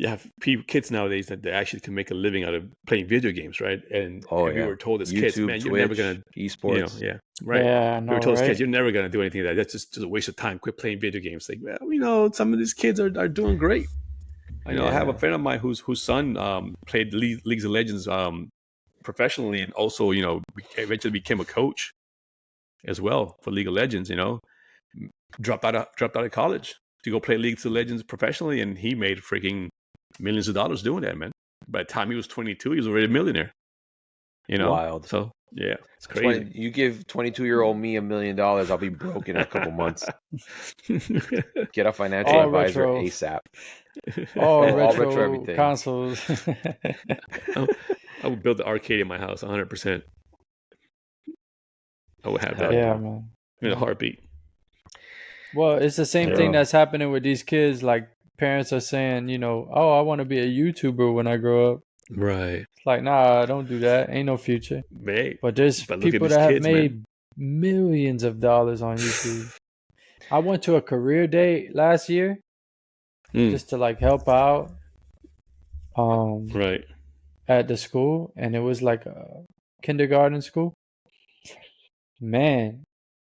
have kids nowadays that they actually can make a living out of playing video games, right? And we were told as kids, man, you're never gonna esports, right? Yeah, we were told as kids, you're never gonna do anything like that. That's just a waste of time. Quit playing video games. Like, well, some of these kids are doing great. I know I have a friend of mine whose son played League of Legends professionally, and also eventually became a coach as well for League of Legends. Dropped out of college to go play League of Legends professionally, and he made freaking millions of dollars doing that, man. By the time he was 22, he was already a millionaire. Wild. So yeah, it's crazy. You give 22-year-old me $1 million, I'll be broke in a couple months. Get a financial advisor ASAP. All retro everything. Consoles. I would build the arcade in my house 100%. I would have that. Yeah, man. In a heartbeat. Well, it's the same thing that's happening with these kids. Like, parents are saying, oh, I want to be a YouTuber when I grow up. Right. It's like, nah, don't do that. Ain't no future. But there's people that have made millions of dollars on YouTube. I went to a career day last year just to like help out. Right. At the school, and it was like a kindergarten school. Man,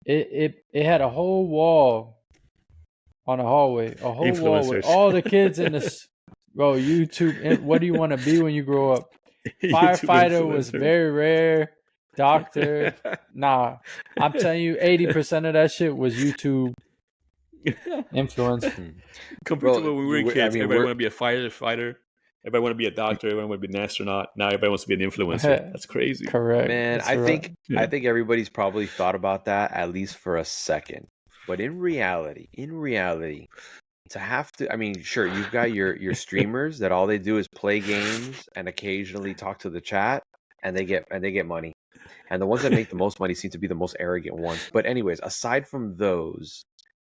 it had a whole wall on a hallway, a whole wall with all the kids in this. Bro, YouTube. What do you want to be when you grow up? Firefighter was very rare. Doctor, nah. I'm telling you, 80% of that shit was YouTube influence. Compared to when we were kids, everybody want to be a firefighter. Everybody want to be a doctor. Everybody want to be an astronaut. Now everybody wants to be an influencer. That's crazy. Correct. Man, I think everybody's probably thought about that at least for a second. But in reality, to have to, I mean, sure, you've got your streamers that all they do is play games and occasionally talk to the chat, and they get money. And the ones that make the most money seem to be the most arrogant ones. But anyways, aside from those,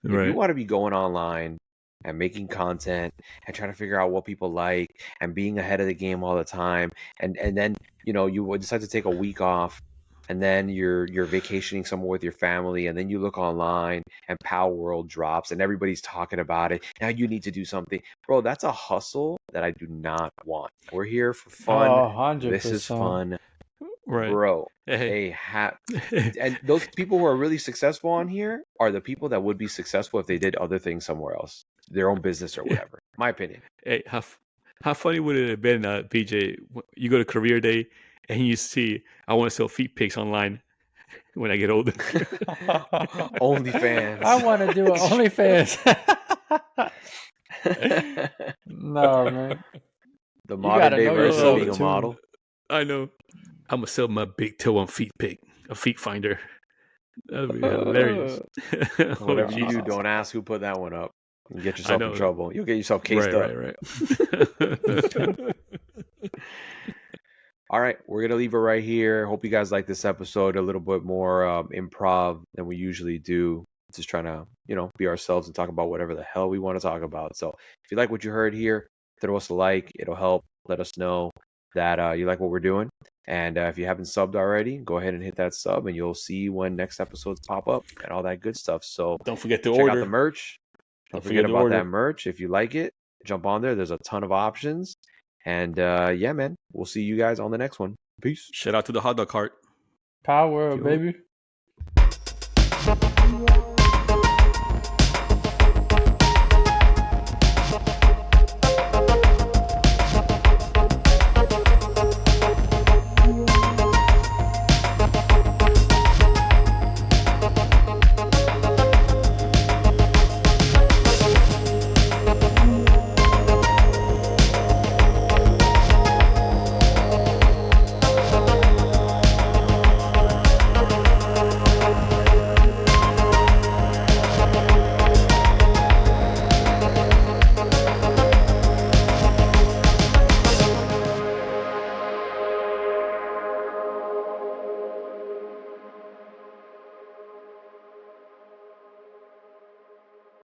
if you want to be going online and making content and trying to figure out what people like and being ahead of the game all the time, and then you would decide to take a week off, and then you're vacationing somewhere with your family, and then you look online and Palworld drops and everybody's talking about it. Now you need to do something. Bro, that's a hustle that I do not want. We're here for fun. 100%. This is fun. Right. Bro, and those people who are really successful on here are the people that would be successful if they did other things somewhere else, their own business or whatever. My opinion. Hey, how funny would it have been, PJ? You go to career day and you see, I want to sell feet pics online when I get older. OnlyFans. I want to do an OnlyFans. No, man. The modern day version of being a model. I know. I'm gonna sell my big toe on feet pic, a feet finder. That'd be hilarious. Whatever you do, don't ask who put that one up. You get yourself in trouble. You'll get yourself cased up. Right. All right, we're gonna leave it right here. Hope you guys like this episode. A little bit more improv than we usually do. Just trying to, be ourselves and talk about whatever the hell we want to talk about. So if you like what you heard here, throw us a like. It'll help. Let us know that you like what we're doing. And if you haven't subbed already, go ahead and hit that sub, and you'll see when next episodes pop up and all that good stuff. So don't forget to check order out the merch. Don't forget about that merch. If you like it, jump on there. There's a ton of options. And yeah, man, we'll see you guys on the next one. Peace. Shout out to the hot dog cart. Palworld, baby.